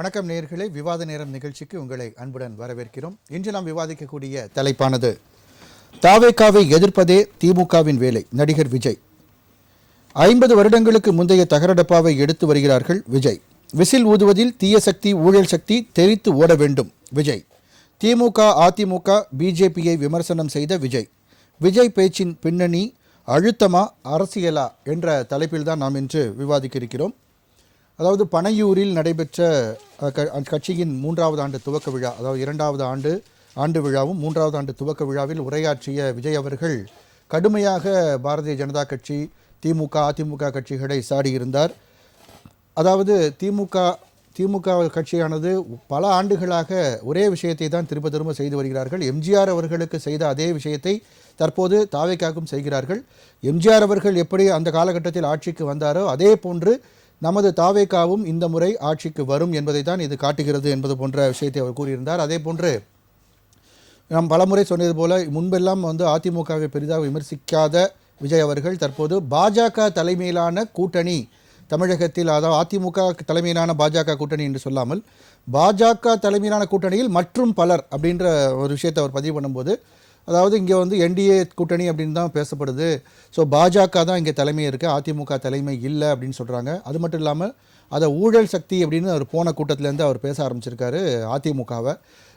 வணக்கம் நேயர்களே, விவாத நேரம் நிகழ்ச்சிக்கு உங்களை அன்புடன் வரவேற்கிறோம். இன்று நாம் விவாதிக்கக்கூடிய தலைப்பானது தாவேகாவை எதிர்ப்பதே திமுகவின் வேலை. நடிகர் விஜய் 50 வருடங்களுக்கு முந்தைய தகரடப்பாவை எடுத்து வருகிறார்கள். விஜய் விசில் ஊதுவதில் தீய சக்தி ஊழல் சக்தி தெரித்து ஓட வேண்டும். விஜய் திமுக அதிமுக பிஜேபியை விமர்சனம் செய்த விஜய் பேச்சின் பின்னணி அழுத்தமா அரசியலா என்ற தலைப்பில் தான் நாம் இன்று விவாதிக்க இருக்கிறோம். அதாவது பனையூரில் நடைபெற்ற கட்சியின் 3வது ஆண்டு துவக்க விழா, அதாவது 2வது ஆண்டு விழாவும் 3வது ஆண்டு துவக்க விழாவில் உரையாற்றிய விஜய் அவர்கள் கடுமையாக பாரதிய ஜனதா கட்சி திமுக அதிமுக கட்சிகளை சாடியிருந்தார். அதாவது திமுக கட்சியானது பல ஆண்டுகளாக ஒரே விஷயத்தை தான் திரும்ப செய்து வருகிறார்கள். எம்ஜிஆர் அவர்களுக்கு செய்த அதே விஷயத்தை தற்போது தாவேகாவும் செய்கிறார்கள். எம்ஜிஆர் அவர்கள் எப்படி அந்த காலகட்டத்தில் ஆட்சிக்கு வந்தாரோ அதே போன்று நமது தாவேகாவும் இந்த முறை ஆட்சிக்கு வரும் என்பதை தான் இது காட்டுகிறது என்பது போன்ற விஷயத்தை அவர் கூறியிருந்தார். அதே போன்று நாம் பலமுறை சொன்னது போல முன்பெல்லாம் அதிமுகவை பெரிதாக விமர்சிக்காத விஜய் அவர்கள் தற்போது பாஜக தலைமையிலான கூட்டணி தமிழகத்தில், அதாவது அதிமுக தலைமையிலான பாஜக கூட்டணி என்று சொல்லாமல் பாஜக தலைமையிலான கூட்டணியில் மற்றும் பலர் அப்படின்ற ஒரு விஷயத்தை அவர் பதிவு பண்ணும்போது, அதாவது இங்கே என்டிஏ கூட்டணி அப்படின்னு தான் பேசப்படுது. ஸோ பாஜக தான் இங்கே தலைமை இருக்குது, அதிமுக தலைமை இல்லை அப்படின்னு சொல்கிறாங்க. அது மட்டும் இல்லாமல் அதை ஊழல் சக்தி அப்படின்னு அவர் போன கூட்டத்திலேருந்து அவர் பேச ஆரம்பிச்சிருக்காரு அதிமுகவை.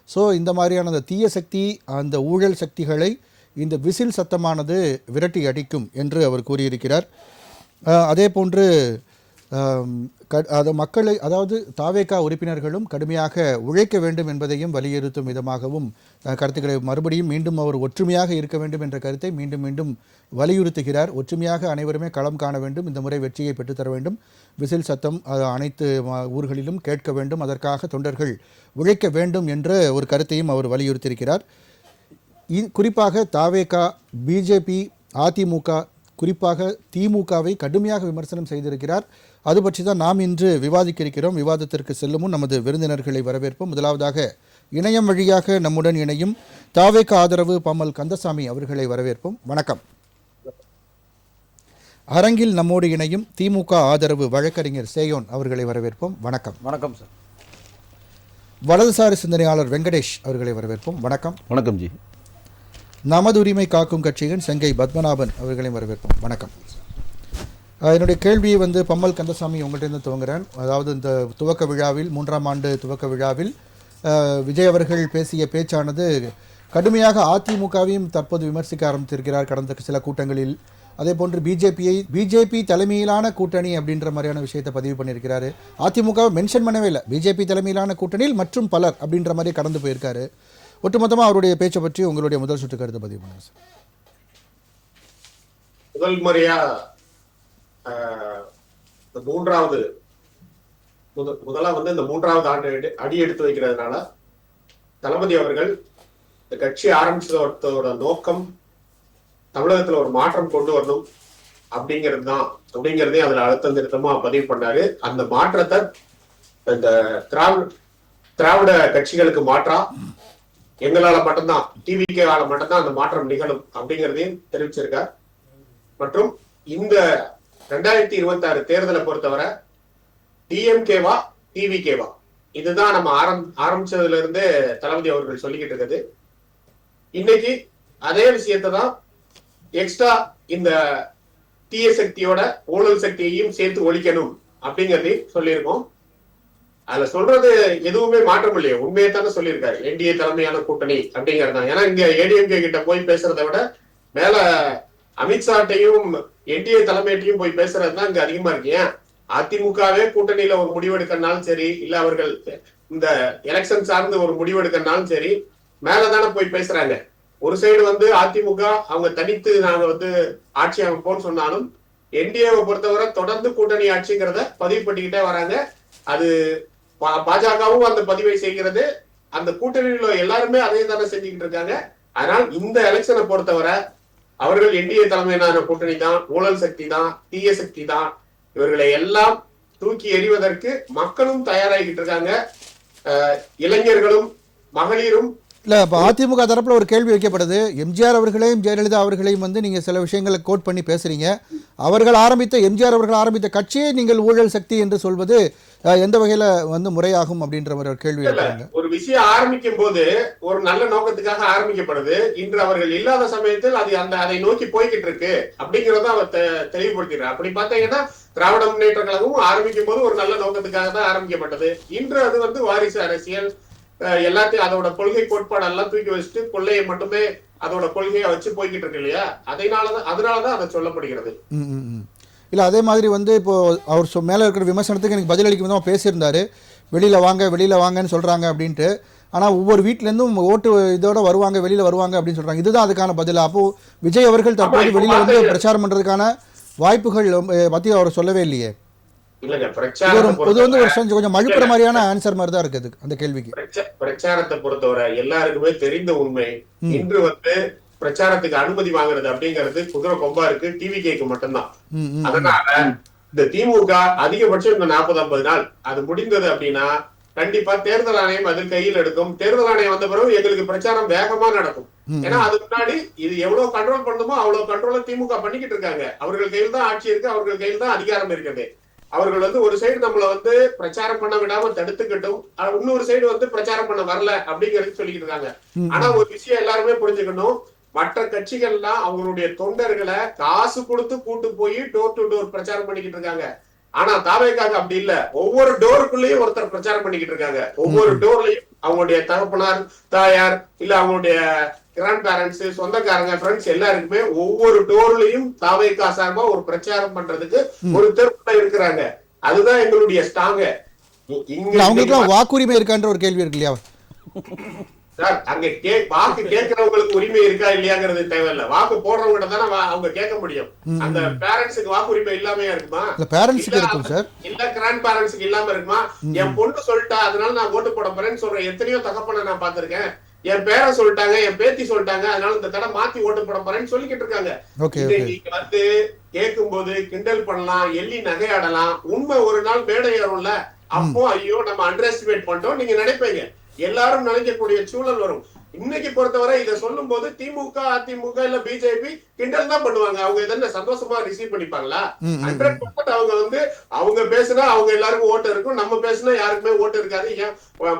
ஸோ இந்த மாதிரியான அந்த தீய சக்தி அந்த ஊழல் சக்திகளை இந்த விசில் சத்தமானது விரட்டி அடிக்கும் என்று அவர் கூறியிருக்கிறார். அதே போன்று மக்களை, அதாவது தாவேகா உறுப்பினர்களும் கடுமையாக உழைக்க வேண்டும் என்பதையும் வலியுறுத்தும் விதமாகவும் கருத்துக்களை மீண்டும் அவர் ஒற்றுமையாக இருக்க வேண்டும் என்ற கருத்தை மீண்டும் வலியுறுத்துகிறார். ஒற்றுமையாக அனைவருமே களம் காண வேண்டும், இந்த முறை வெற்றியை பெற்றுத்தர வேண்டும், விசில் சத்தம் அனைத்து ஊர்களிலும் கேட்க வேண்டும், அதற்காக தொண்டர்கள் உழைக்க வேண்டும் என்ற ஒரு கருத்தையும் அவர் வலியுறுத்தியிருக்கிறார். குறிப்பாக தாவேகா பிஜேபி அதிமுக குறிப்பாக திமுகவை கடுமையாக விமர்சனம் செய்திருக்கிறார். அது பற்றி தான் நாம் இன்று விவாதிக்க இருக்கிறோம். விவாதத்திற்கு செல்லும் முன் நமது விருந்தினர்களை வரவேற்போம். முதலாவதாக இணையம் வழியாக நம்முடன் இணையும் தாவேகா ஆதரவு பம்மல் கந்தசாமி அவர்களை வரவேற்போம். வணக்கம். அரங்கில் நம்மோடு இணையும் திமுக ஆதரவு வழக்கறிஞர் சேயோன் அவர்களை வரவேற்போம். வணக்கம். வணக்கம் சார். வலதுசாரி சிந்தனையாளர் வெங்கடேஷ் அவர்களை வரவேற்போம். வணக்கம். வணக்கம் ஜி. நமது உரிமை காக்கும் கட்சியின் செங்கை பத்மநாபன் அவர்களையும் வரவேற்போம். வணக்கம். என்னுடைய கேள்வியை பம்மல் கந்தசாமி உங்கள்கிட்ட துவங்குகிறேன். அதாவது இந்த துவக்க விழாவில் 3ஆம் ஆண்டு துவக்க விழாவில் விஜய் அவர்கள் பேசிய பேச்சானது கடுமையாக அதிமுகவையும் தற்போது விமர்சிக்க ஆரம்பித்திருக்கிறார் கடந்த சில கூட்டங்களில். அதே போன்று பிஜேபி தலைமையிலான கூட்டணி அப்படின்ற மாதிரியான விஷயத்தை பதிவு பண்ணியிருக்கிறாரு. அதிமுகவை மென்ஷன் பண்ணவே இல்லை, பிஜேபி தலைமையிலான கூட்டணியில் மற்றும் பலர் அப்படின்ற மாதிரி கடந்து போயிருக்காரு. ஒட்டுமொத்தமாக அவருடைய பேச்சை பற்றி உங்களுடைய முதல் சுற்று கருத்து பதிவு பண்ணுங்க சார். முதல் முறையா இந்த 3வது ஆண்டு அடி எடுத்து வைக்கிறதுனால தளபதி அவர்கள் இந்த கட்சி ஆரம்பிச்சதோட நோக்கம் தமிழகத்துல ஒரு மாற்றம் கொண்டு வரணும் அப்படிங்கறதே அதுல அழுத்தம் திருத்தமா பதிவு பண்ணாரு. அந்த மாற்றத்தை இந்த திராவிட கட்சிகளுக்கு மாற்றா எங்களால மட்டும்தான், டிவிகேவால மட்டும்தான் அந்த மாற்றம் நிகழும் அப்படிங்கிறதையும் தெரிவிச்சிருக்கார். மற்றும் இந்த 2026 தேர்தலை பொறுத்தவரை டிஎம்கேவா டிவிகேவா இதுதான் நம்ம ஆரம்பிச்சதுல இருந்தே தளபதி அவர்கள் சொல்லிக்கிட்டு இருக்குது. இன்னைக்கு அதே விஷயத்தை தான் எக்ஸ்ட்ரா இந்த தீய சக்தியோட ஊழல் சக்தியையும் சேர்த்து ஒழிக்கணும் அப்படிங்கறதையும் சொல்லியிருக்கோம். அதுல சொல்றது எதுவுமே மாற்றம் இல்லையே, உண்மையை தானே சொல்லியிருக்காரு. என்டிஏ தலைமையான கூட்டணி அப்படிங்கறதுதான். ஏன்னா இங்க ஏடிஎம்கே கிட்ட போய் பேசுறதை விட மேல அமித்ஷாட்டையும் என்டிஏ தலைமையிட்டையும் போய் பேசுறதுதான் இங்க அதிகமா இருக்கு. ஏன் அதிமுகவே கூட்டணியில ஒரு முடிவெடுக்கனாலும் சரி, இல்ல அவர்கள் இந்த எலெக்ஷன் சார்ந்து ஒரு முடிவெடுக்கனாலும் சரி, மேலதானே போய் பேசுறாங்க. ஒரு சைடு அதிமுக அவங்க தனித்து நாங்க ஆட்சி அமைப்போம்னு சொன்னாலும் என்டிஏவை பொறுத்தவரை தொடர்ந்து கூட்டணி ஆட்சிங்கிறத பதிவு பண்ணிக்கிட்டே வராங்க. அது பாஜகவும் அந்த பதிவை செய்கிறது, அந்த கூட்டணியில எல்லாருமே அதே தானே செஞ்சுக்கிட்டு இருக்காங்க. அதனால் இந்த எலெக்ஷனை பொறுத்தவரை அவர்கள் என்டிஏ தலைமையிலான கூட்டணி தான், ஊழல் சக்தி தான், தீய சக்தி தான், இவர்களை எல்லாம் தூக்கி எறிவதற்கு மக்களும் தயாராகிட்டு இருக்காங்க. இளைஞர்களும் மகளிரும் இல்லை. இப்போ அதிமுக தரப்பில் ஒரு கேள்வி வைக்கப்படுது. எம்ஜிஆர் அவர்களையும் ஜெயலலிதா அவர்களையும் நீங்கள் சில விஷயங்களை கோட் பண்ணி பேசுகிறீங்க. எம்ஜிஆர் அவர்கள் ஆரம்பித்த கட்சியை நீங்கள் ஊழல் சக்தி என்று சொல்வது எந்த வகையில் வந்து முறையாகும் அப்படின்ற ஒரு கேள்வி இருக்காங்க. ஒரு விஷயம் ஆரம்பிக்கும் போது ஒரு நல்ல நோக்கத்துக்காக ஆரம்பிக்கப்படுது. இன்று அவர்கள் இல்லாத சமயத்தில் அது அதை நோக்கி போய்கிட்டு இருக்கு அப்படிங்கறத அவர் தெளிவுபடுத்தினார். அப்படி பார்த்தீங்கன்னா திராவிட முன்னேற்ற கழகமும் ஆரம்பிக்கும் போது ஒரு நல்ல நோக்கத்துக்காக தான் ஆரம்பிக்கப்பட்டது. இன்று அது வந்து வாரிசு அரசியல், எல்லாத்தையும் அதோட கொள்கை கோட்பாடு எல்லாம் தூக்கி வச்சுட்டு கொள்ளையை மட்டுமே அதோட கொள்கையை வச்சு போய்கிட்டு இருக்கு இல்லையா? அதனாலதான் அதை சொல்லப்படுகிறது. இல்லை, அதே மாதிரி வந்து இப்போது அவர் மேலே இருக்கிற விமர்சனத்துக்கு எனக்கு பதிலளிக்கும் போது அவர் பேசியிருந்தார், வெளியில் வாங்கன்னு சொல்கிறாங்க அப்படின்ட்டு. ஆனால் ஒவ்வொரு வீட்டிலேருந்தும் ஓட்டு இதோட வருவாங்க, வெளியில் வருவாங்க அப்படின்னு சொல்கிறாங்க. இதுதான் அதுக்கான பதில். அப்போது விஜய் அவர்கள் தற்போது வெளியில் வந்து பிரச்சாரம் பண்ணுறதுக்கான வாய்ப்புகள் பற்றி அவர் சொல்லவே இல்லையே. இது வந்து ஒரு கொஞ்சம் மழுப்புற மாதிரியான ஆன்சர் மாதிரி தான் இருக்குது அந்த கேள்விக்கு. பிரச்சாரத்தை பொறுத்தவரை எல்லாருக்குமே தெரிந்த உண்மை, இன்று வந்து பிரச்சாரத்துக்கு அனுமதி வாங்குறது அப்படிங்கிறது குதிரை கொம்பா இருக்கு, டிவிகேக்கு மட்டும்தான். அதனால இந்த திமுக அதிகபட்சம் இந்த 40-50 நாள் அது முடிந்தது அப்படின்னா கண்டிப்பா தேர்தல் ஆணையம் அதில் கையில் எடுக்கும். தேர்தல் ஆணையம் வந்த பிறகு எங்களுக்கு பிரச்சாரம் வேகமா நடக்கும். ஏன்னா அதுக்கு முன்னாடி இது எவ்வளவு கண்ட்ரோல் பண்ணுமோ அவ்வளவு கண்ட்ரோல திமுக பண்ணிக்கிட்டு இருக்காங்க. அவர்கள் கையில் தான் ஆட்சி இருக்கு, அவர்கள் கையில் தான் அதிகாரம் இருக்குது. அவர்கள் வந்து ஒரு சைடு நம்மள வந்து பிரச்சாரம் பண்ண விடாம தடுத்துக்கிட்டும், இன்னொரு சைடு வந்து பிரச்சாரம் பண்ண வரல அப்படிங்கிறது சொல்லிக்கிட்டு இருக்காங்க. ஆனா ஒரு விஷயம் எல்லாருமே புரிஞ்சுக்கணும், மற்ற கட்சிகள்லாம் அவங்களுடைய தொண்டர்களை காசு கொடுத்து கூட்டு போய் டோர் டு டோர் பிரச்சாரம் பண்ணிக்கிட்டு இருக்காங்க. ஆனா தாவேக்காக அப்படி இல்ல, ஒவ்வொரு டோருக்குள்ளேயும் ஒருத்தர் பிரச்சாரம் பண்ணிக்கிட்டு இருக்காங்க. ஒவ்வொரு டோர்லயும் அவங்களுடைய தகப்பனார், தாயார், இல்ல அவங்களுடைய கிராண்ட் பேரண்ட்ஸ், சொந்தக்காரங்க, ஃப்ரெண்ட்ஸ் எல்லாருக்குமே ஒவ்வொரு டோர்லயும் தாவேக்கா சார்பா ஒரு பிரச்சாரம் பண்றதுக்கு ஒரு தெருப்புல இருக்கிறாங்க. அதுதான் எங்களுடைய ஸ்டாங்க. இங்க வாக்குரிமை இருக்கான்ற ஒரு கேள்வி இருக்கு இல்லையா சார்? அங்க வாக்கு கேட்கிறவங்களுக்கு உரிமை இருக்கா இல்லையாங்கிறது தேவையில்ல. வாக்கு போடுறவங்க தானே அவங்க கேட்க முடியும். அந்த பேரண்ட்ஸுக்கு வாக்கு உரிமை இல்லாமையா இருக்குமா? இல்ல கிராண்ட் பேரண்ட்ஸுக்கு இல்லாம இருக்குமா? என் பொண்ணு சொல்லிட்டா அதனால நான் ஓட்டு போட போறேன்னு சொல்றேன் எத்தனையோ தகப்பனை நான் பாத்திருக்கேன். என் பேரை சொல்லிட்டாங்க, என் பேத்தி சொல்லிட்டாங்க, அதனால இந்த தடவை மாத்தி ஓட்டு போட போறேன்னு சொல்லிக்கிட்டு இருக்காங்க. நீங்க வந்து கேட்கும் போது கிண்டல் பண்ணலாம், எள்ளி நகையாடலாம். உண்மை ஒரு நாள் மேடை ஏறும்ல, அப்போ ஐயோ நம்ம அண்டர் எஸ்டிமேட் பண்ணிட்டோம் நீங்க நினைப்பீங்க. எல்லாரும் நினைக்கக்கூடிய சூழல் வரும். இன்னைக்கு பொறுத்தவரை இதை சொல்லும் போது திமுக, அதிமுக இல்ல பிஜேபி கிண்டல் தான் பண்ணுவாங்க. அவங்க இதென்ன சந்தோஷமா ரிசீவ் பண்ணிப்பாங்களா? 100% அவங்க வந்து அவங்க பேசுனா அவங்க எல்லாருக்கும் ஓட்டு இருக்கும், நம்ம பேசுனா யாருக்குமே ஓட்டு இருக்காது. ஏன்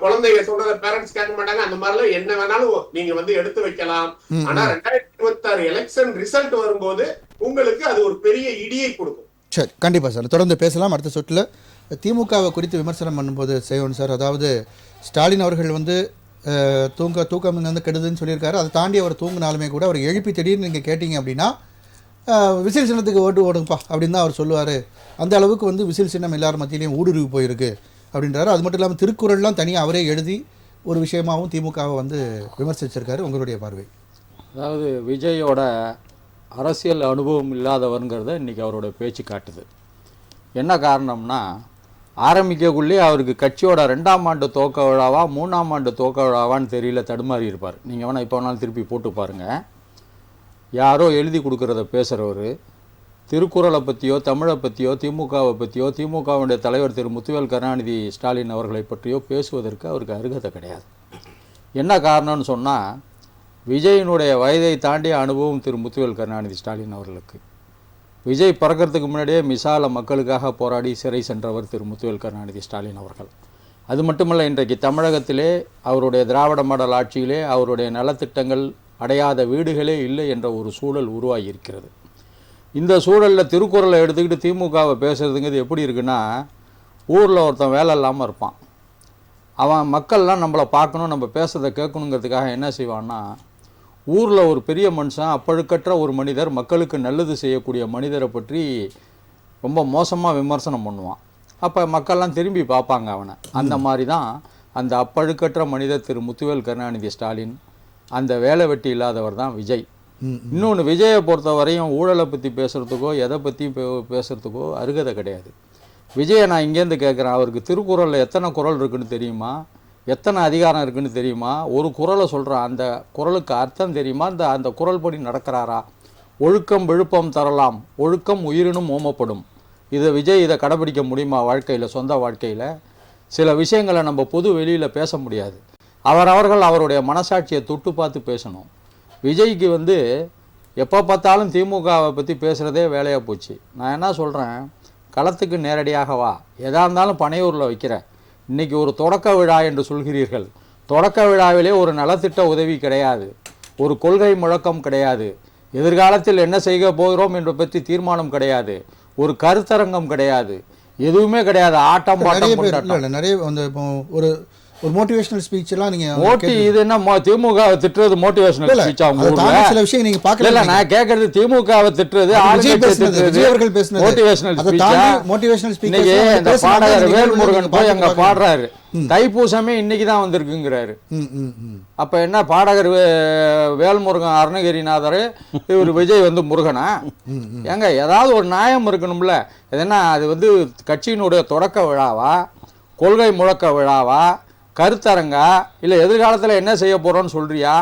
குழந்தைங்க சொல்றத பேரண்ட்ஸ் கேட்க மாட்டாங்க. அந்த மாதிரிலாம் என்ன வேணாலும் நீங்க வந்து எடுத்து வைக்கலாம். ஆனா 2026 எலெக்ஷன் ரிசல்ட் வரும்போது உங்களுக்கு அது ஒரு பெரிய இடியை கொடுக்கும். சரி, கண்டிப்பா சார், தொடர்ந்து பேசலாம். அடுத்த சுற்றுல திமுகவை குறித்து விமர்சனம் பண்ணும்போது செய்வோம் சார். அதாவது ஸ்டாலின் அவர்கள் வந்து தூக்கம் வந்து கெடுதுன்னு சொல்லியிருக்காரு. அதை தாண்டி அவர் தூங்கினாலுமே கூட அவர் எழுப்பி திடீர்னு நீங்கள் கேட்டிங்க அப்படின்னா விசில் சின்னத்துக்கு ஓட்டு ஓடுங்கப்பா அப்படின்னு தான் அவர் சொல்லுவார். அந்த அளவுக்கு வந்து விசில் சின்னம் எல்லார் மத்தியிலையும் ஊடுருவி போயிருக்கு அப்படின்றாரு. அது மட்டும் இல்லாமல் திருக்குறள்லாம் தனியாக அவரே எழுதி ஒரு விஷயமாகவும் திமுகவை வந்து விமர்சிச்சிருக்காரு. உங்களுடைய பார்வை? அதாவது விஜயோட அரசியல் அனுபவம் இல்லாதவருங்கிறத இன்றைக்கி அவரோட பேச்சு காட்டுது. என்ன காரணம்னா, ஆரம்பிக்கக்குள்ளே அவருக்கு கட்சியோட 2ஆம் ஆண்டு துவக்க விழாவா 3ஆம் ஆண்டு துவக்க விழாவான்னு தெரியல, தடுமாறி இருப்பார். நீங்கள் வேணால் இப்போ வேணாலும் திருப்பி போட்டு பாருங்கள். யாரோ எழுதி கொடுக்குறத பேசுகிறவர் திருக்குறளை பற்றியோ தமிழை பற்றியோ திமுகவை பற்றியோ திமுகவுடைய தலைவர் திரு முத்துவேல் கருணாநிதி ஸ்டாலின் அவர்களை பற்றியோ பேசுவதற்கு அவருக்கு அருகதை கிடையாது. என்ன காரணம்னு சொன்னால், விஜயினுடைய வயதை தாண்டிய அனுபவம் திரு முத்துவேல் கருணாநிதி ஸ்டாலின் அவர்களுக்கு. விஜய் பிறக்கிறதுக்கு முன்னாடியே மிசால மக்களுக்காக போராடி சிறை சென்றவர் திரு முத்துவேல் கருணாநிதி ஸ்டாலின் அவர்கள். அது மட்டுமல்ல, இன்றைக்கு தமிழகத்திலே அவருடைய திராவிட மாடல் ஆட்சியிலே அவருடைய நலத்திட்டங்கள் அடையாத வீடுகளே இல்லை என்ற ஒரு சூழல் உருவாகி இருக்கிறது. இந்த சூழலில் திருக்குறளை எடுத்துக்கிட்டு திமுகவை பேசுகிறதுங்கிறது எப்படி இருக்குன்னா, ஊரில் ஒருத்தன் வேலை இல்லாமல் இருப்பான். அவன் மக்கள்லாம் நம்மளை பார்க்கணும், நம்ம பேசுறதை கேட்கணுங்கிறதுக்காக என்ன செய்வான்னா, ஊரில் ஒரு பெரிய மனுஷன், அப்பழுக்கற்ற ஒரு மனிதர், மக்களுக்கு நல்லது செய்யக்கூடிய மனிதரை பற்றி ரொம்ப மோசமாக விமர்சனம் பண்ணுவான். அப்போ மக்கள்லாம் திரும்பி பார்ப்பாங்க அவனை. அந்த மாதிரி தான் அந்த அப்பழுக்கற்ற மனிதர் திரு முத்துவேல் கருணாநிதி ஸ்டாலின். அந்த வேலை வெட்டி இல்லாதவர் தான் விஜய். இன்னொன்று, விஜயை பொறுத்த வரையும் ஊழலை பற்றி பேசுகிறதுக்கோ எதை பற்றி பேசுகிறதுக்கோ அருகதை கிடையாது. விஜயை நான் இங்கேருந்து கேட்குறேன், அவருக்கு திருக்குறளில் எத்தனை குறள் இருக்குன்னு தெரியுமா? எத்தனை அதிகாரம் இருக்குன்னு தெரியுமா? ஒரு குறளை சொல்கிறான், அந்த குறளுக்கு அர்த்தம் தெரியுமா? அந்த குறள் படி நடக்கிறாரா? ஒழுக்கம் விழுப்பம் தரலாம், ஒழுக்கம் உயிரினும் ஓமப்படும். விஜய் இதை கடைபிடிக்க முடியுமா வாழ்க்கையில்? சொந்த வாழ்க்கையில் சில விஷயங்களை நம்ம பொது வெளியில் பேச முடியாது. அவர்கள் அவருடைய மனசாட்சியை தொட்டு பார்த்து பேசணும். விஜய்க்கு வந்து எப்போ பார்த்தாலும் திமுகவை பற்றி பேசுகிறதே வேலையாக போச்சு. நான் என்ன சொல்கிறேன், களத்துக்கு நேரடியாக வா, எதா இருந்தாலும் பனையூரில் வைக்கிறேன். இன்றைக்கி ஒரு தொடக்க விழா என்று சொல்கிறீர்கள். தொடக்க விழாவிலே ஒரு நலத்திட்ட உதவி கிடையாது, ஒரு கொள்கை முழக்கம் கிடையாது, எதிர்காலத்தில் என்ன செய்ய போகிறோம் என்று பற்றி தீர்மானம் கிடையாது, ஒரு கருத்தரங்கம் கிடையாது, எதுவுமே கிடையாது. ஆட்டம் பாட்டம் நிறைய அந்த ஒரு ஒரு மோட்டிவேஷனல் ஸ்பீச் எல்லாம் நீங்க இது என்ன திமுக திட்டுறது மோட்டிவேஷனல் ஸ்பீச்? அவங்க சில விஷயம் நீங்க பார்க்கல. இல்ல, நான் கேக்குறது திமுகவை திட்டுறது, விஜய் அவர்கள் பேசுனது மோட்டிவேஷனல் ஸ்பீச். மோட்டிவேஷனல் ஸ்பீச் இன்னைக்கு இந்த பாடகர் வேல்முருகன் போய் அங்க பாடுறாரு, தைப்பூசமே இன்னைக்கு தான் வந்திருக்குங்கிறாரு. அப்ப என்ன பாடகர் வேல்முருகன் அருணகிரிநாதர், இவர் விஜய் வந்து முருகனா? ஏங்க ஏதாவது ஒரு நியாயம் இருக்கணும்ல. எதுனா அது கட்சியினுடைய தொடக்க விழாவா, கொள்கை முழக்க விழாவா, கருத்தரங்கா, இல்லை எதிர்காலத்தில் என்ன செய்ய போகிறோன்னு சொல்கிறியா,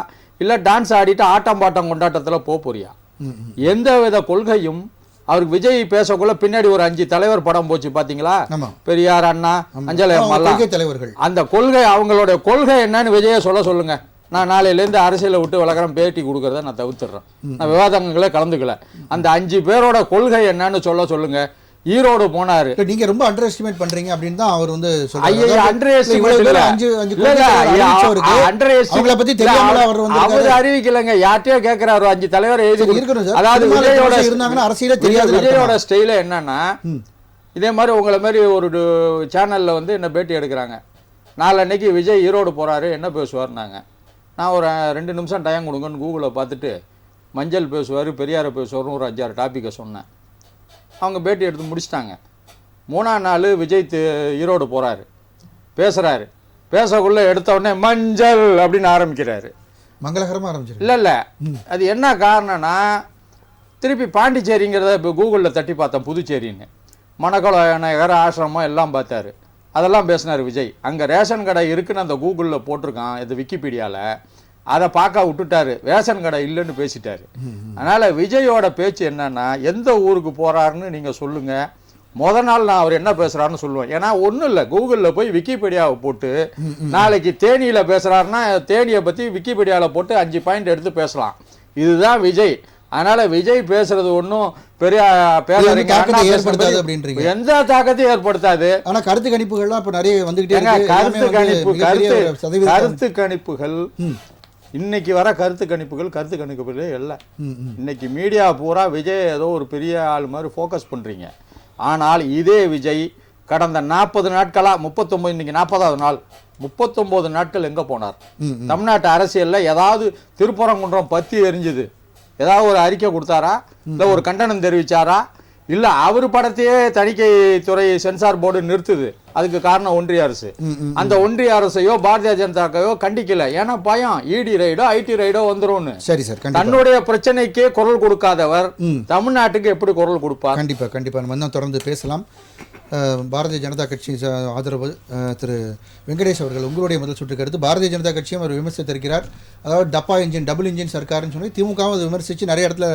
இல்லை டான்ஸ் ஆடிட்டு ஆட்டம் பாட்டம் கொண்டாட்டத்தில் போறியா? எந்த வித கொள்கையும் அவருக்கு விஜய் பேசக்குள்ள பின்னாடி ஒரு 5 தலைவர் படம் போச்சு பார்த்தீங்களா? பெரியார், அண்ணா, அஞ்சலி தலைவர்கள். அந்த கொள்கை, அவங்களுடைய கொள்கை என்னன்னு விஜயை சொல்லுங்க. நான் நாளையிலேருந்து அரசியலை விட்டு விளக்குறேன், பேட்டி கொடுக்கறத நான் தவிர்த்துடுறேன், நான் விவாதங்களே கலந்துக்கல. அந்த 5 பேரோட கொள்கை என்னன்னு சொல்லுங்க. ஈரோடு போனாரு. நீங்க ரொம்ப அண்டர் எஸ்டிமேட் பண்றீங்க அப்படின்னு தான் அவர் அவர் அறிவிக்கலங்க, யார்கிட்டயோ கேட்கிறாரு. 5 தலைவர் அதாவது விஜயோட ஸ்டைல என்னன்னா, இதே மாதிரி உங்களை மாதிரி ஒரு சேனல்ல என்ன பேட்டி எடுக்கிறாங்க. நாளன்னைக்கு விஜய் ஈரோடு போறாரு, என்ன பேசுவார்னாங்க. நான் ஒரு 2 நிமிஷம் டைம் கொடுங்கன்னு கூகுளில் பார்த்துட்டு மஞ்சள் பேசுவார், பெரியாரை பேசுவார்னு ஒரு 5-6 டாப்பிக்கை சொன்னேன். அவங்க பேட்டி எடுத்து முடிச்சிட்டாங்க. 3ஆம் நாள் விஜய் ஈரோடு போகிறாரு, பேசுகிறாரு. பேசக்குள்ளே எடுத்த உடனே மஞ்சள் அப்படின்னு ஆரம்பிக்கிறாரு, மங்களகரமாக ஆரம்பிச்சிரு. இல்லை அது என்ன காரணம்னா, திருப்பி பாண்டிச்சேரிங்கிறத இப்போ கூகுளில் தட்டி பார்த்தேன், புதுச்சேரின்னு. மணக்கொலை ஆசிரமம் எல்லாம் பார்த்தாரு, அதெல்லாம் பேசினார் விஜய். அங்கே ரேஷன் கடை இருக்குன்னு அந்த கூகுளில் போட்டிருக்கான், இது விக்கிபீடியாவில், அதை பார்க்க விட்டுட்டாரு, ரேஷன் கடை இல்லைன்னு பேசிட்டாரு. அதனால் விஜயோட பேச்சு என்னன்னா, எந்த ஊருக்கு போகிறாருன்னு நீங்கள் சொல்லுங்கள், முத நாள் நான் அவர் என்ன பேசுகிறாருன்னு சொல்லுவேன். ஏன்னா ஒன்றும் இல்லை, கூகுளில் போய் விக்கிபீடியாவை போட்டு நாளைக்கு தேனியில் பேசுகிறாருன்னா தேனியை பற்றி விக்கிபீடியாவில் போட்டு 5 பாயிண்ட் எடுத்து பேசலாம். இதுதான் விஜய். அதனால விஜய் பேசுறது ஒன்றும் பெரிய எந்த தாக்கத்தையும் ஏற்படுத்தாது. ஆனா கருத்து கணிப்புகள்லாம் இப்ப நிறைய வந்துகிட்டே கருத்து கணிப்புகள் இன்னைக்கு வர கருத்து கணிப்புகளே இல்லை. இன்னைக்கு மீடியா பூரா விஜய் ஏதோ ஒரு பெரிய ஆள் மாதிரி ஃபோக்கஸ் பண்றீங்க. ஆனால் இதே விஜய் கடந்த 40 நாட்களா 39, இன்னைக்கு 40வது நாள், 39 நாட்கள் எங்க போனார்? தமிழ்நாட்டு அரசியல்ல ஏதாவது திருப்பரங்குன்றம் பத்தி எரிஞ்சுது, ஏதாவது ஒரு அறிக்கை கொடுத்தாரா, இல்லை ஒரு கண்டனம் தெரிவிச்சாரா, இல்லை அவர் படத்தையே தணிக்கை துறை சென்சார் போர்டு நிறுத்துது, அதுக்கு காரணம் ஒன்றிய அரசு. அந்த ஒன்றிய அரசையோ பாரதிய ஜனதாக்கையோ கண்டிக்கல. ஏன்னா பயம், இடி ரைடோ ஐடி ரைடோ வந்துரும்னு. சரி சார், தன்னுடைய பிரச்சனைக்கே குரல் கொடுக்காதவர் தமிழ்நாட்டுக்கு எப்படி குரல் கொடுப்பார்? கண்டிப்பா நம்ம இன்னும் தொடர்ந்து பேசலாம். பாரதிய ஜனதா கட்சி ஆதரவு திரு வெங்கடேஷ் அவர்கள், உங்களுடைய முதல் சுற்று கருத்து. பாரதிய ஜனதா கட்சியும் அவர் விமர்சித்திருக்கிறார். அதாவது டப்பா இன்ஜின், டபுள் இன்ஜின் சர்க்காருன்னு சொல்லி திமுகவும் அதை விமர்சித்து நிறைய இடத்துல